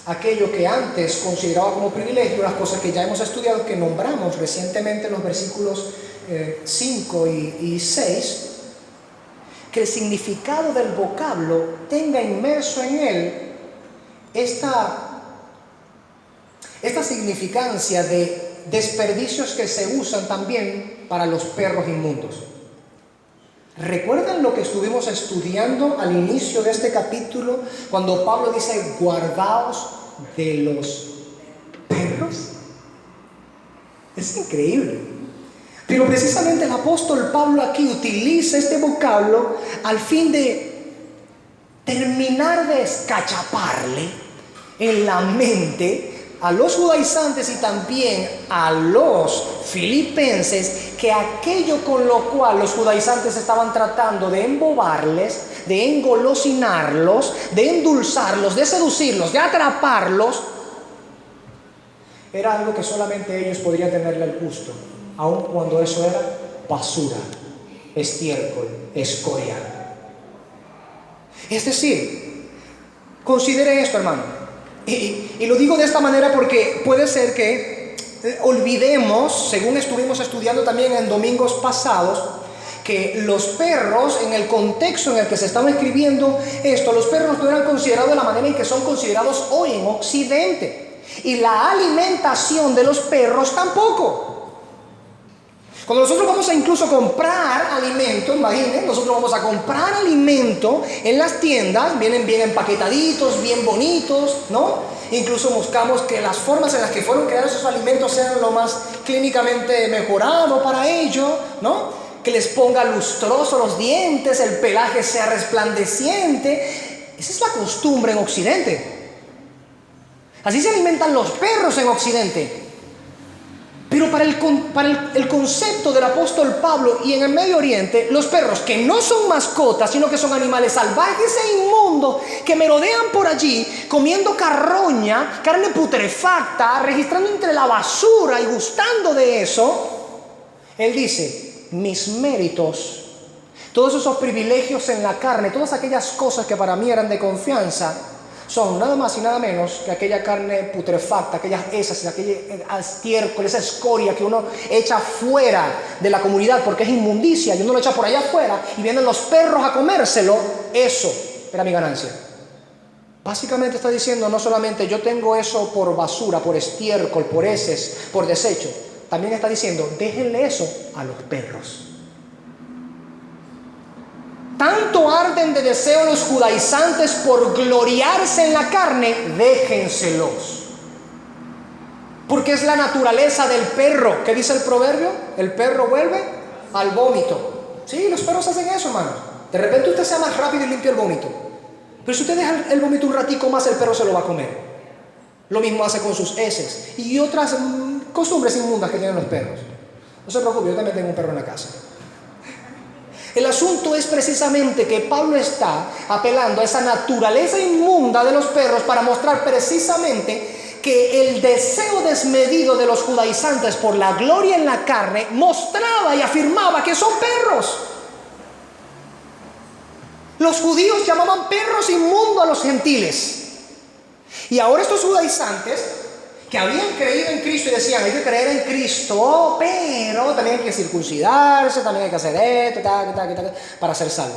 aquello que antes consideraba como privilegio, las cosas que ya hemos estudiado, que nombramos recientemente en los versículos 5 y 6, que el significado del vocablo tenga inmerso en él esta significancia de desperdicios que se usan también para los perros inmundos. ¿Recuerdan lo que estuvimos estudiando al inicio de este capítulo cuando Pablo dice guardaos de los perros? Es increíble. Pero precisamente el apóstol Pablo aquí utiliza este vocablo al fin de terminar de escachaparle en la mente a los judaizantes y también a los filipenses que aquello con lo cual los judaizantes estaban tratando de embobarles, de engolosinarlos, de endulzarlos, de seducirlos, de atraparlos, era algo que solamente ellos podrían tenerle el gusto, aun cuando eso era basura, estiércol, escoria. Es decir, considere esto, hermano. Y lo digo de esta manera porque puede ser que olvidemos, según estuvimos estudiando también en domingos pasados, que los perros, en el contexto en el que se estaba escribiendo esto, los perros no eran considerados de la manera en que son considerados hoy en Occidente. Y la alimentación de los perros tampoco. Cuando nosotros vamos a incluso comprar alimento, imaginen, nosotros vamos a comprar alimento en las tiendas, vienen bien empaquetaditos, bien bonitos, ¿no? Incluso buscamos que las formas en las que fueron creados esos alimentos sean lo más clínicamente mejorado para ello, ¿no? Que les ponga lustroso los dientes, el pelaje sea resplandeciente. Esa es la costumbre en Occidente. Así se alimentan los perros en Occidente. Pero para el concepto del apóstol Pablo y en el Medio Oriente, los perros que no son mascotas, sino que son animales salvajes e inmundos, que merodean por allí comiendo carroña, carne putrefacta, registrando entre la basura y gustando de eso, él dice, mis méritos, todos esos privilegios en la carne, todas aquellas cosas que para mí eran de confianza, son nada más y nada menos que aquella carne putrefacta, aquellas heces, aquel estiércol, esa escoria que uno echa fuera de la comunidad porque es inmundicia y uno lo echa por allá afuera y vienen los perros a comérselo. Eso era mi ganancia. Básicamente está diciendo, no solamente yo tengo eso por basura, por estiércol, por heces, por desecho, también está diciendo, déjenle eso a los perros. Tanto arden de deseo los judaizantes por gloriarse en la carne, déjenselos. Porque es la naturaleza del perro. ¿Qué dice el proverbio? El perro vuelve al vómito. Sí, los perros hacen eso, hermano. De repente usted sea más rápido y limpia el vómito. Pero si usted deja el vómito un ratico más, el perro se lo va a comer. Lo mismo hace con sus heces y otras costumbres inmundas que tienen los perros. No se preocupe, yo también tengo un perro en la casa. El asunto es precisamente que Pablo está apelando a esa naturaleza inmunda de los perros para mostrar precisamente que el deseo desmedido de los judaizantes por la gloria en la carne mostraba y afirmaba que son perros. Los judíos llamaban perros inmundos a los gentiles. Y ahora estos judaizantes que habían creído en Cristo y decían, hay que creer en Cristo, pero también hay que circuncidarse, también hay que hacer esto, para ser salvo.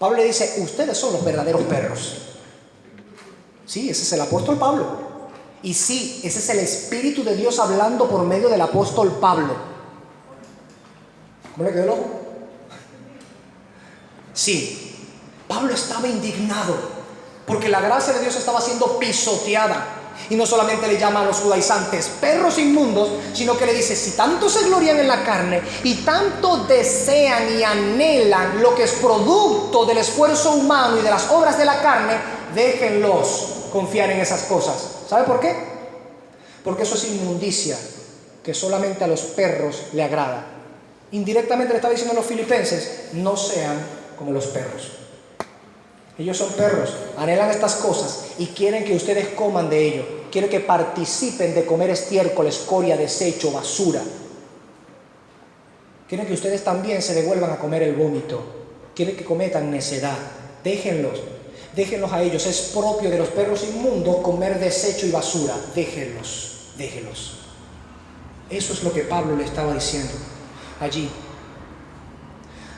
Pablo le dice, ustedes son los verdaderos perros. Sí, ese es el apóstol Pablo. Y sí, ese es el Espíritu de Dios hablando por medio del apóstol Pablo. ¿Cómo le quedó el ojo? Sí, Pablo estaba indignado porque la gracia de Dios estaba siendo pisoteada. Y no solamente le llama a los judaizantes perros inmundos, sino que le dice, si tanto se glorian en la carne y tanto desean y anhelan lo que es producto del esfuerzo humano y de las obras de la carne, déjenlos confiar en esas cosas. ¿Sabe por qué? Porque eso es inmundicia que solamente a los perros le agrada. Indirectamente le estaba diciendo a los filipenses, no sean como los perros. Ellos son perros, anhelan estas cosas y quieren que ustedes coman de ello. Quieren que participen de comer estiércol, escoria, desecho, basura. Quieren que ustedes también se devuelvan a comer el vómito. quiere que cometan necedad. Déjenlos a ellos. Es propio de los perros inmundos comer desecho y basura. Déjenlos. Eso es lo que Pablo le estaba diciendo allí,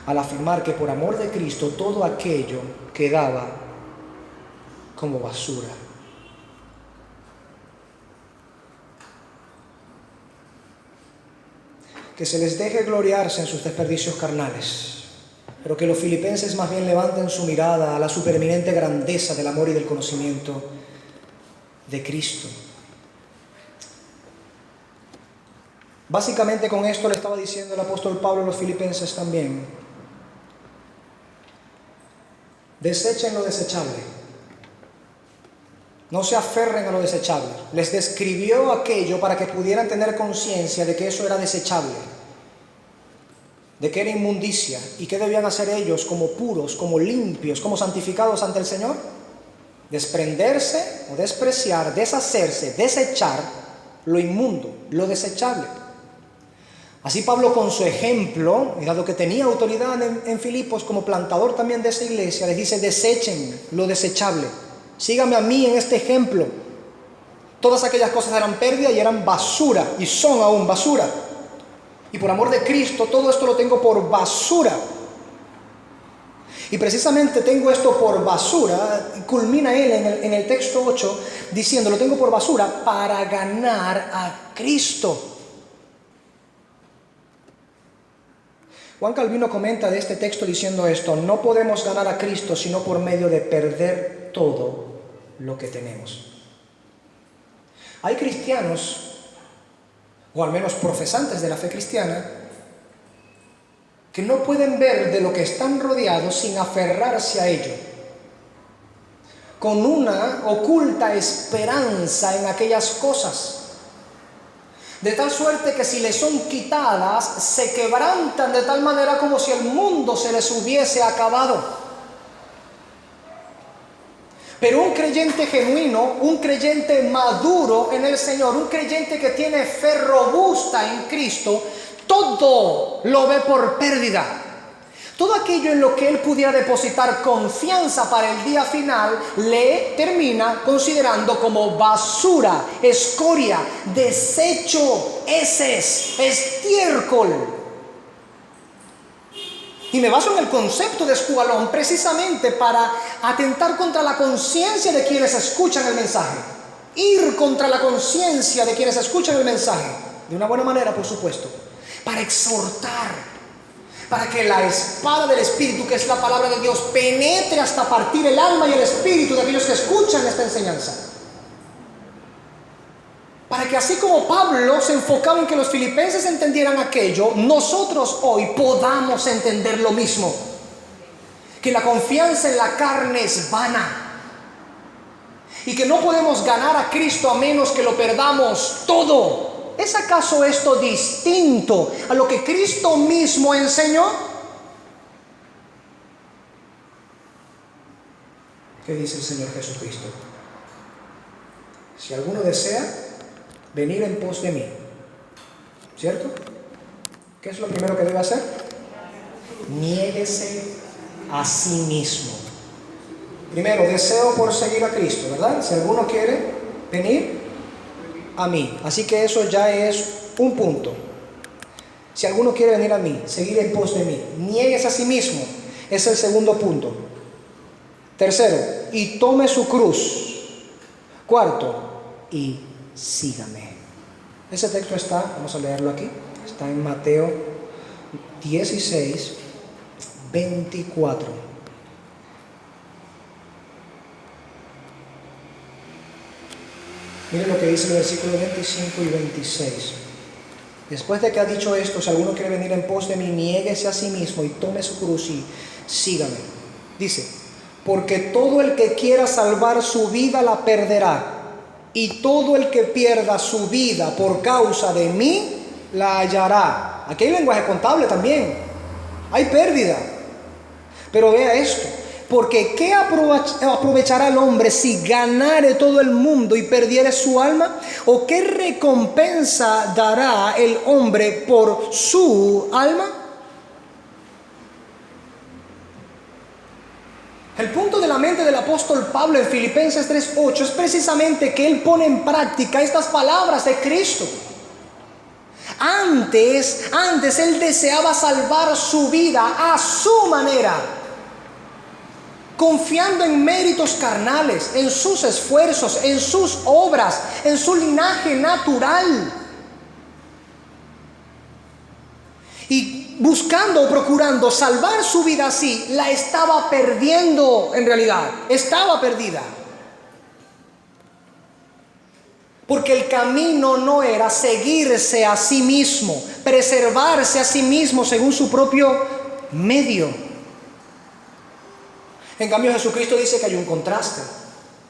al afirmar que por amor de Cristo todo aquello quedaba como basura. Que se les deje gloriarse en sus desperdicios carnales, pero que los filipenses más bien levanten su mirada a la supereminente grandeza del amor y del conocimiento de Cristo. Básicamente con esto le estaba diciendo el apóstol Pablo a los filipenses también: desechen lo desechable. No se aferren a lo desechable. Les describió aquello para que pudieran tener conciencia de que eso era desechable, de que era inmundicia, y qué debían hacer ellos como puros, como limpios, como santificados ante el Señor. Desprenderse o despreciar, deshacerse, desechar lo inmundo, lo desechable. Así Pablo, con su ejemplo, y dado que tenía autoridad en Filipos como plantador también de esa iglesia, les dice: desechen lo desechable. Síganme a mí en este ejemplo. Todas aquellas cosas eran pérdida y eran basura, y son aún basura. Y por amor de Cristo, todo esto lo tengo por basura. Y precisamente tengo esto por basura, culmina él en el texto 8, diciendo: lo tengo por basura para ganar a Cristo. Juan Calvino comenta de este texto diciendo esto: no podemos ganar a Cristo sino por medio de perder todo lo que tenemos. Hay cristianos, o al menos profesantes de la fe cristiana, que no pueden ver de lo que están rodeados sin aferrarse a ello, con una oculta esperanza en aquellas cosas, de tal suerte que si les son quitadas, se quebrantan de tal manera como si el mundo se les hubiese acabado. Pero un creyente genuino, un creyente maduro en el Señor, un creyente que tiene fe robusta en Cristo, todo lo ve por pérdida. Todo aquello en lo que él pudiera depositar confianza para el día final, le termina considerando como basura, escoria, desecho, heces, estiércol. Y me baso en el concepto de escualón precisamente para atentar contra la conciencia de quienes escuchan el mensaje. Ir contra la conciencia de quienes escuchan el mensaje, de una buena manera, por supuesto, para exhortar, para que la espada del Espíritu, que es la palabra de Dios, penetre hasta partir el alma y el espíritu de aquellos que escuchan esta enseñanza. Para que así como Pablo se enfocaba en que los filipenses entendieran aquello, nosotros hoy podamos entender lo mismo. Que la confianza en la carne es vana. Y que no podemos ganar a Cristo a menos que lo perdamos todo. ¿Es acaso esto distinto a lo que Cristo mismo enseñó? ¿Qué dice el Señor Jesucristo? Si alguno desea venir en pos de mí, ¿cierto? ¿Qué es lo primero que debe hacer? Niéguese a sí mismo. Primero, deseo por seguir a Cristo, ¿verdad? Si alguno quiere venir a mí. Así que eso ya es un punto. Si alguno quiere venir a mí, seguir en pos de mí, niéguese a sí mismo. Es el segundo punto. Tercero, y tome su cruz. Cuarto, y sígame. Ese texto está, vamos a leerlo aquí, está en Mateo 16, 24. Miren lo que dice el versículo 25 y 26. Después de que ha dicho esto: si alguno quiere venir en pos de mí, niéguese a sí mismo y tome su cruz y sígame. Dice: porque todo el que quiera salvar su vida la perderá, y todo el que pierda su vida por causa de mí la hallará. Aquí hay lenguaje contable también. Hay pérdida. Pero vea esto: porque ¿qué aprovechará el hombre si ganare todo el mundo y perdiere su alma? ¿O qué recompensa dará el hombre por su alma? El punto de la mente del apóstol Pablo en Filipenses 3:8 es precisamente que él pone en práctica estas palabras de Cristo. Antes él deseaba salvar su vida a su manera, confiando en méritos carnales, en sus esfuerzos, en sus obras, en su linaje natural. Y buscando o procurando salvar su vida así, la estaba perdiendo en realidad, estaba perdida. Porque el camino no era seguirse a sí mismo, preservarse a sí mismo según su propio medio. En cambio, Jesucristo dice que hay un contraste.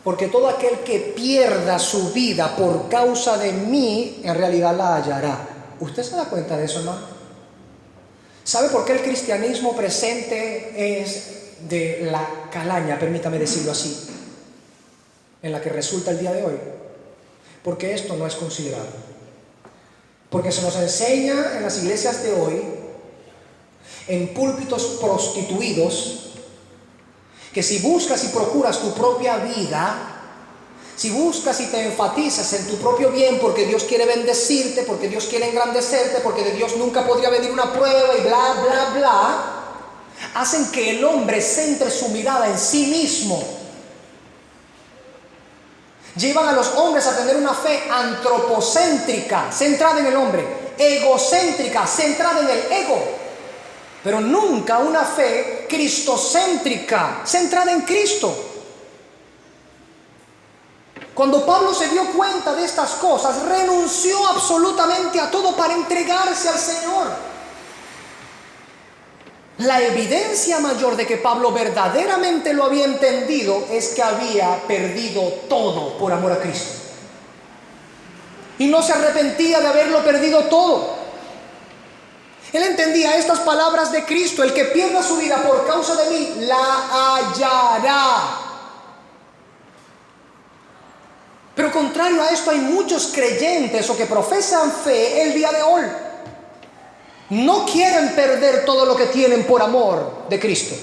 Porque todo aquel que pierda su vida por causa de mí, en realidad la hallará. ¿Usted se da cuenta de eso, hermano? ¿Sabe por qué el cristianismo presente es de la calaña, permítame decirlo así, en la que resulta el día de hoy? Porque esto no es considerado. Porque se nos enseña en las iglesias de hoy, en púlpitos prostituidos, que si buscas y procuras tu propia vida, si buscas y te enfatizas en tu propio bien porque Dios quiere bendecirte, porque Dios quiere engrandecerte, porque de Dios nunca podría venir una prueba y bla, bla, bla, hacen que el hombre centre su mirada en sí mismo. Llevan a los hombres a tener una fe antropocéntrica, centrada en el hombre, egocéntrica, centrada en el ego, pero nunca una fe cristocéntrica, centrada en Cristo. Cuando Pablo se dio cuenta de estas cosas, renunció absolutamente a todo para entregarse al Señor. La evidencia mayor de que Pablo verdaderamente lo había entendido es que había perdido todo por amor a Cristo. Y no se arrepentía de haberlo perdido todo. Él entendía estas palabras de Cristo: el que pierda su vida por causa de mí, la hallará. Pero contrario a esto, hay muchos creyentes o que profesan fe el día de hoy. No quieren perder todo lo que tienen por amor de Cristo.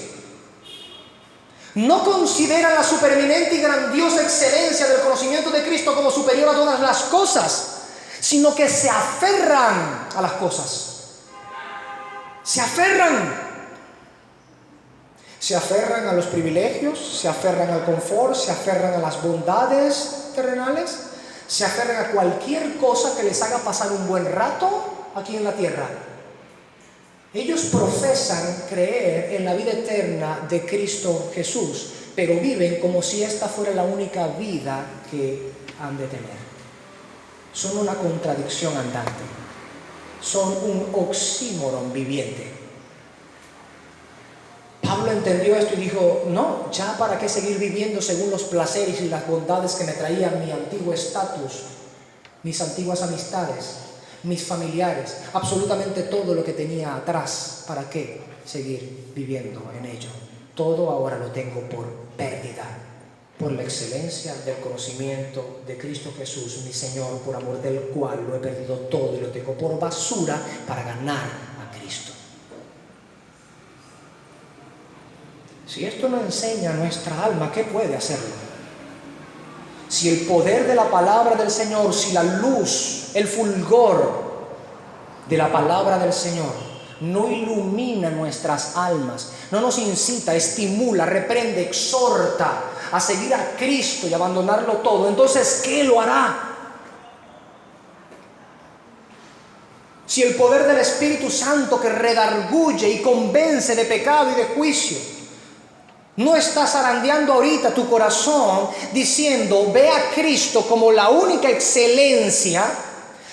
No consideran la supereminente y grandiosa excelencia del conocimiento de Cristo como superior a todas las cosas, sino que se aferran a las cosas. Se aferran a los privilegios, se aferran al confort, se aferran a las bondades terrenales, se aferran a cualquier cosa que les haga pasar un buen rato aquí en la tierra. Ellos profesan creer en la vida eterna de Cristo Jesús, pero viven como si esta fuera la única vida que han de tener. Son una contradicción andante, son un oxímoron viviente. Pablo entendió esto y dijo: no, ya para qué seguir viviendo según los placeres y las bondades que me traían mi antiguo estatus, mis antiguas amistades, mis familiares, absolutamente todo lo que tenía atrás. ¿Para qué seguir viviendo en ello? Todo ahora lo tengo por pérdida, por la excelencia del conocimiento de Cristo Jesús, mi Señor, por amor del cual lo he perdido todo y lo tengo por basura para ganar a Cristo. Si esto no enseña a nuestra alma, ¿qué puede hacerlo? Si el poder de la palabra del Señor, si la luz, el fulgor de la palabra del Señor no ilumina nuestras almas, no nos incita, estimula, reprende, exhorta a seguir a Cristo y abandonarlo todo, entonces ¿qué lo hará? Si el poder del Espíritu Santo que redarguye y convence de pecado y de juicio no está zarandeando ahorita tu corazón diciendo: ve a Cristo como la única excelencia,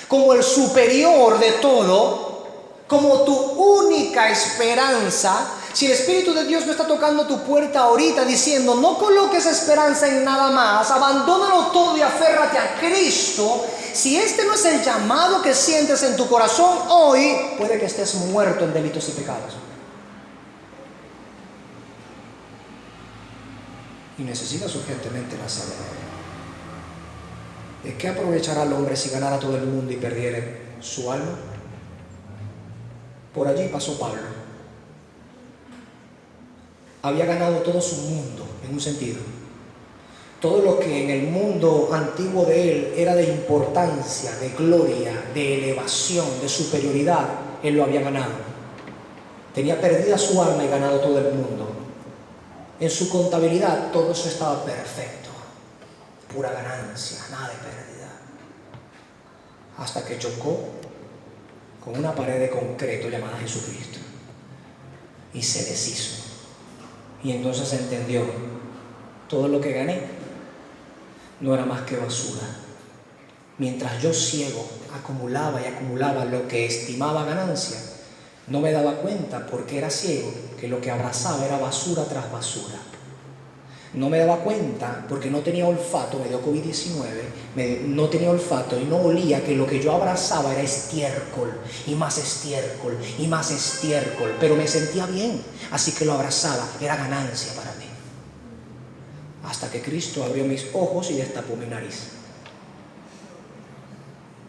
como el superior de todo, como tu única esperanza. Si el Espíritu de Dios no está tocando tu puerta ahorita diciendo: no coloques esperanza en nada más, abandónalo todo y aférrate a Cristo, si este no es el llamado que sientes en tu corazón hoy, puede que estés muerto en delitos y pecados. Y necesitas urgentemente la salvación. ¿De qué aprovechará el hombre si ganara todo el mundo y perdiera su alma? Por allí pasó Pablo. Había ganado todo su mundo, en un sentido. Todo lo que en el mundo antiguo de él era de importancia, de gloria, de elevación, de superioridad, él lo había ganado. Tenía perdida su alma y ganado todo el mundo. En su contabilidad todo eso estaba perfecto. Pura ganancia, nada de pérdida. Hasta que chocó con una pared de concreto llamada Jesucristo. Y se deshizo. Y entonces entendió, todo lo que gané no era más que basura. Mientras yo ciego acumulaba y acumulaba lo que estimaba ganancia, no me daba cuenta, porque era ciego, que lo que abrazaba era basura tras basura. No me daba cuenta porque no tenía olfato, me dio COVID-19, no tenía olfato y no olía que lo que yo abrazaba era estiércol, y más estiércol, y más estiércol, pero me sentía bien, así que lo abrazaba, era ganancia para mí. Hasta que Cristo abrió mis ojos y destapó mi nariz.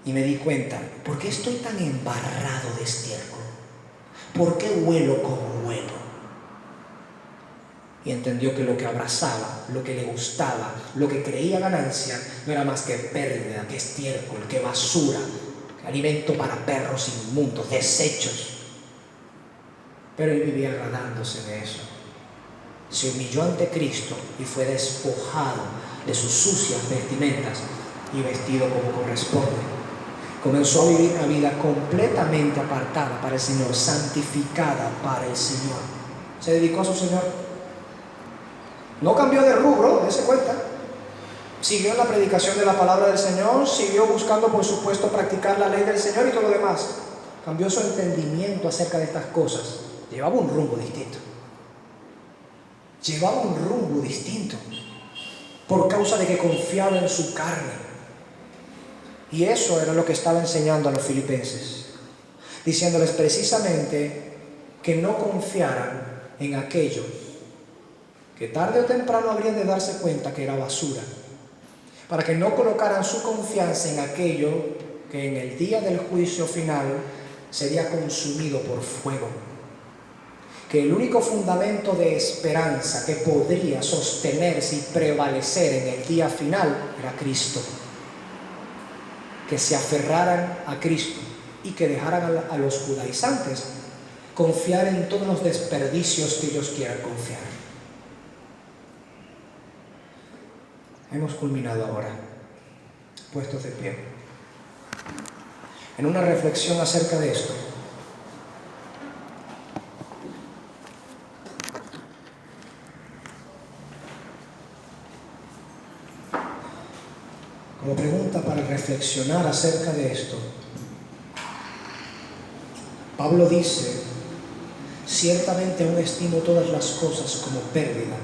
Y me di cuenta, ¿por qué estoy tan embarrado de estiércol? ¿Por qué huelo como huelo? Y entendió que lo que abrazaba, lo que le gustaba, lo que creía ganancia, no era más que pérdida, que estiércol, que basura, que alimento para perros inmundos, desechos. Pero él vivía agradándose de eso. Se humilló ante Cristo y fue despojado de sus sucias vestimentas y vestido como corresponde. Comenzó a vivir una vida completamente apartada para el Señor, santificada para el Señor. Se dedicó a su Señor. No cambió de rubro, dése cuenta. Siguió en la predicación de la palabra del Señor, siguió buscando, por supuesto, practicar la ley del Señor y todo lo demás. Cambió su entendimiento acerca de estas cosas. Llevaba un rumbo distinto. Llevaba un rumbo distinto por causa de que confiaba en su carne. Y eso era lo que estaba enseñando a los filipenses, diciéndoles precisamente que no confiaran en aquello que tarde o temprano habrían de darse cuenta que era basura, para que no colocaran su confianza en aquello que en el día del juicio final sería consumido por fuego. Que el único fundamento de esperanza que podría sostenerse y prevalecer en el día final era Cristo. Que se aferraran a Cristo y que dejaran a los judaizantes confiar en todos los desperdicios que ellos quieran confiar. Hemos culminado ahora, puestos de pie, en una reflexión acerca de esto. Como pregunta para reflexionar acerca de esto, Pablo dice, ciertamente aún estimo todas las cosas como pérdida.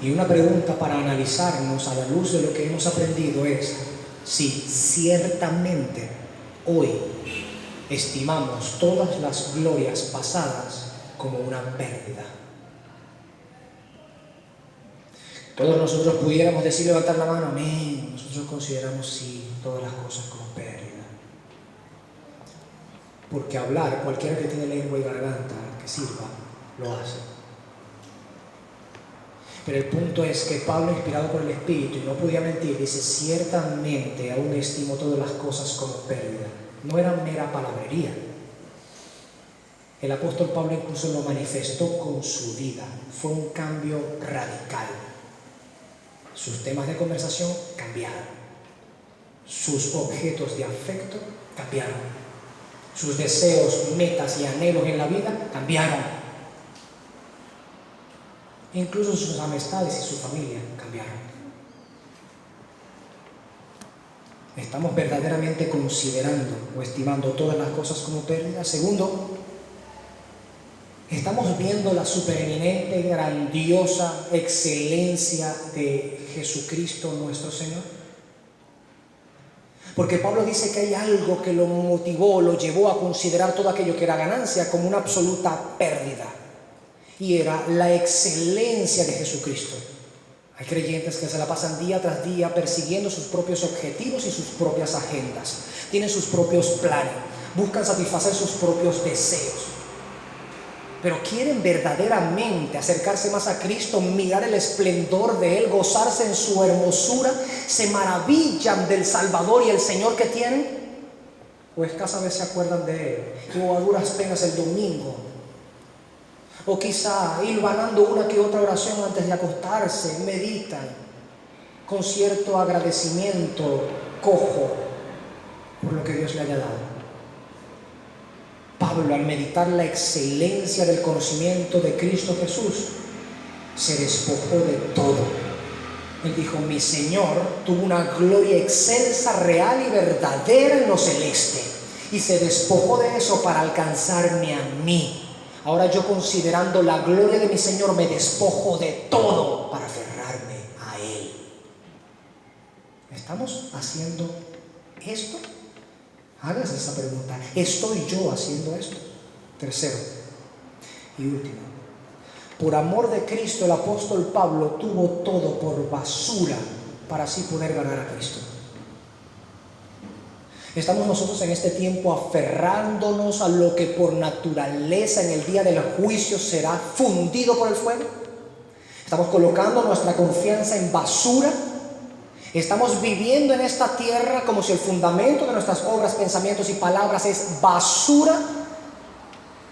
Y una pregunta para analizarnos a la luz de lo que hemos aprendido es, si ciertamente hoy estimamos todas las glorias pasadas como una pérdida. Todos nosotros pudiéramos decir, levantar la mano, amén. Nosotros consideramos sí todas las cosas como pérdida. Porque hablar, cualquiera que tiene lengua y garganta que sirva, lo hace. Pero el punto es que Pablo, inspirado por el Espíritu, y no podía mentir, dice, ciertamente aún estimo todas las cosas como pérdida. No era mera palabrería. El apóstol Pablo incluso lo manifestó con su vida. Fue un cambio radical. Sus temas de conversación cambiaron. Sus objetos de afecto cambiaron. Sus deseos, metas y anhelos en la vida cambiaron. Incluso sus amistades y su familia cambiaron. ¿Estamos verdaderamente considerando o estimando todas las cosas como pérdida? Segundo, ¿estamos viendo la supereminente, grandiosa excelencia de Jesucristo nuestro Señor? Porque Pablo dice que hay algo que lo motivó, lo llevó a considerar todo aquello que era ganancia como una absoluta pérdida. Y era la excelencia de Jesucristo. Hay creyentes que se la pasan día tras día persiguiendo sus propios objetivos y sus propias agendas. Tienen sus propios planes, buscan satisfacer sus propios deseos. pero quieren verdaderamente acercarse más a Cristo, mirar el esplendor de Él, gozarse en su hermosura, se maravillan del Salvador y el Señor que tienen, o escasa vez se acuerdan de Él, o a duras penas el domingo, o quizá hilvanando una que otra oración antes de acostarse, meditan con cierto agradecimiento cojo por lo que Dios le haya dado. Pablo, al meditar la excelencia del conocimiento de Cristo Jesús, se despojó de todo. Él dijo: mi Señor tuvo una gloria excelsa, real y verdadera en lo celeste, y se despojó de eso para alcanzarme a mí. Ahora yo, considerando la gloria de mi Señor, me despojo de todo para aferrarme a Él. ¿Estamos haciendo esto? Hágase esa pregunta. ¿Estoy yo haciendo esto? Tercero y último, por amor de Cristo, el apóstol Pablo tuvo todo por basura para así poder ganar a Cristo. Estamos nosotros en este tiempo aferrándonos a lo que por naturaleza en el día del juicio será fundido por el fuego. Estamos colocando nuestra confianza en basura. Estamos viviendo en esta tierra como si el fundamento de nuestras obras, pensamientos y palabras es basura.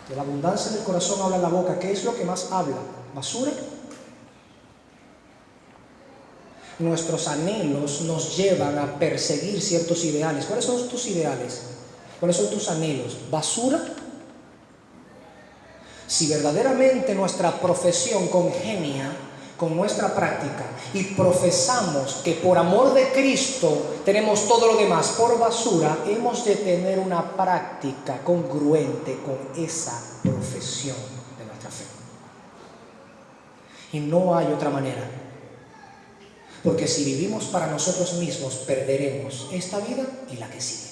De la abundancia del corazón habla la boca. ¿Qué es lo que más habla? ¿Basura? Nuestros anhelos nos llevan a perseguir ciertos ideales. ¿Cuáles son tus ideales? ¿Cuáles son tus anhelos? ¿Basura? Si verdaderamente nuestra profesión congenia con nuestra práctica y profesamos que por amor de Cristo tenemos todo lo demás por basura, hemos de tener una práctica congruente con esa profesión de nuestra fe. Y no hay otra manera, porque si vivimos para nosotros mismos, perderemos esta vida y la que sigue.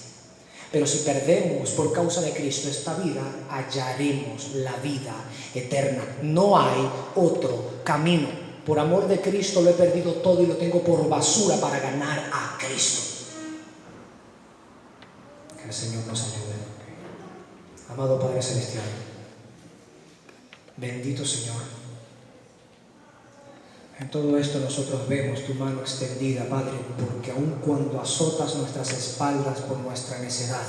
Pero si perdemos por causa de Cristo esta vida, hallaremos la vida eterna. No hay otro camino. Por amor de Cristo lo he perdido todo y lo tengo por basura para ganar a Cristo. Que el Señor nos ayude. Amado Padre Celestial, bendito Señor, en todo esto nosotros vemos tu mano extendida, Padre, porque aun cuando azotas nuestras espaldas por nuestra necedad,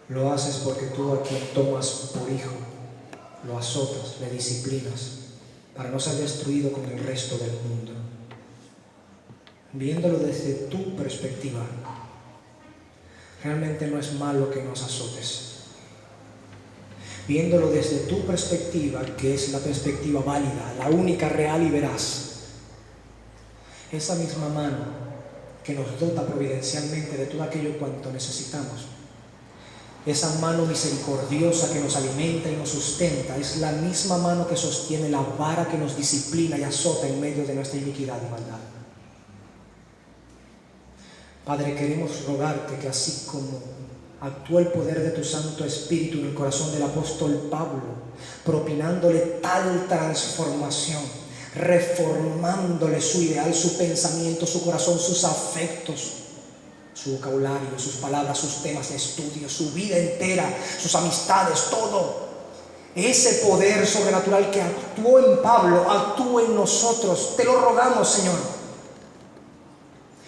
lo haces porque tú, a quien tomas por hijo, lo azotas, le disciplinas, para no ser destruido con el resto del mundo. Viéndolo desde tu perspectiva, realmente no es malo que nos azotes. Viéndolo desde tu perspectiva, que es la perspectiva válida, la única real y veraz, esa misma mano que nos dota providencialmente de todo aquello cuanto necesitamos, esa mano misericordiosa que nos alimenta y nos sustenta, es la misma mano que sostiene la vara que nos disciplina y azota en medio de nuestra iniquidad y maldad. Padre, queremos rogarte que así como actuó el poder de tu Santo Espíritu en el corazón del apóstol Pablo, propinándole tal transformación, reformándole su ideal, su pensamiento, su corazón, sus afectos, su vocabulario, sus palabras, sus temas de estudio, su vida entera, sus amistades, todo. Ese poder sobrenatural que actuó en Pablo, actúe en nosotros. Te lo rogamos, Señor,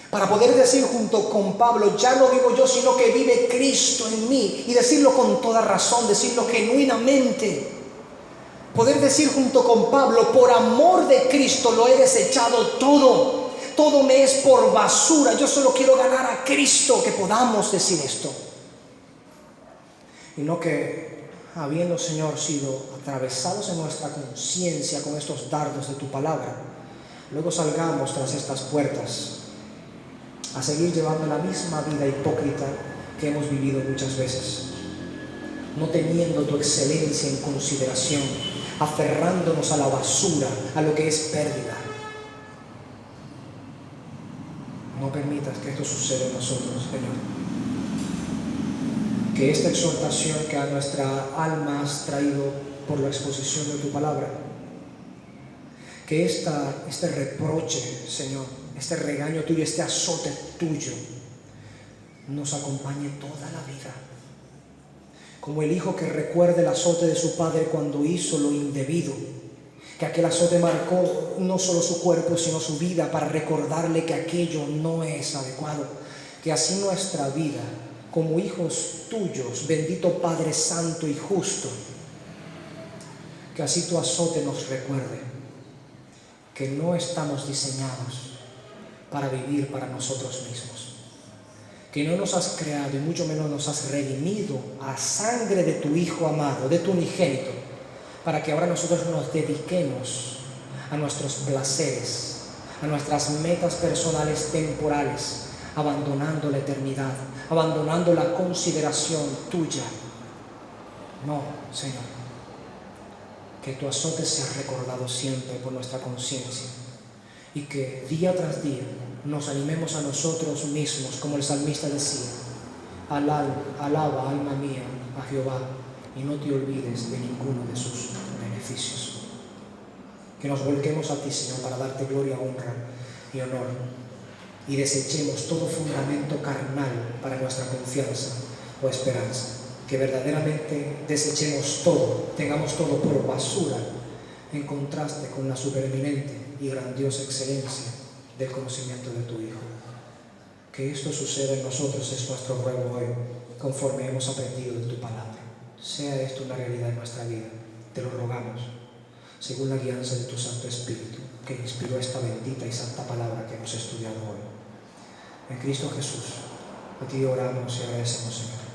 para poder decir junto con Pablo: ya no vivo yo, sino que vive Cristo en mí. Y decirlo con toda razón, decirlo genuinamente. Poder decir junto con Pablo: por amor de Cristo lo he desechado todo. Todo me es por basura, yo solo quiero ganar a Cristo. Que podamos decir esto. Y no que, habiendo, Señor, sido atravesados en nuestra conciencia con estos dardos de tu palabra, luego salgamos tras estas puertas a seguir llevando la misma vida hipócrita que hemos vivido muchas veces, no teniendo tu excelencia en consideración, aferrándonos a la basura, a lo que es pérdida. No permitas que esto suceda en nosotros, Señor. Que esta exhortación que a nuestra alma has traído por la exposición de tu palabra, que este reproche, Señor, este regaño tuyo, este azote tuyo, nos acompañe toda la vida. como el hijo que recuerda el azote de su padre cuando hizo lo indebido, que aquel azote marcó no solo su cuerpo, sino su vida para recordarle que aquello no es adecuado. Que así nuestra vida, como hijos tuyos, bendito Padre Santo y justo, que así tu azote nos recuerde que no estamos diseñados para vivir para nosotros mismos, que no nos has creado y mucho menos nos has redimido a sangre de tu Hijo amado, de tu unigénito, para que ahora nosotros nos dediquemos a nuestros placeres, a nuestras metas personales temporales, abandonando la eternidad, abandonando la consideración tuya. No, Señor, que tu azote sea recordado siempre por nuestra conciencia y que día tras día nos animemos a nosotros mismos, como el salmista decía: alaba, alma mía, a Jehová, y no te olvides de ninguno de sus beneficios. Que nos volquemos a ti, Señor, para darte gloria, honra y honor, y desechemos todo fundamento carnal para nuestra confianza o esperanza. Que verdaderamente desechemos todo, tengamos todo por basura, en contraste con la supereminente y grandiosa excelencia del conocimiento de tu Hijo. Que esto suceda en nosotros es nuestro ruego hoy, conforme hemos aprendido de tu palabra. Sea esto una realidad en nuestra vida, te lo rogamos, según la guianza de tu Santo Espíritu, que inspiró esta bendita y santa palabra que hemos estudiado hoy. En Cristo Jesús, a ti oramos y agradecemos, Señor.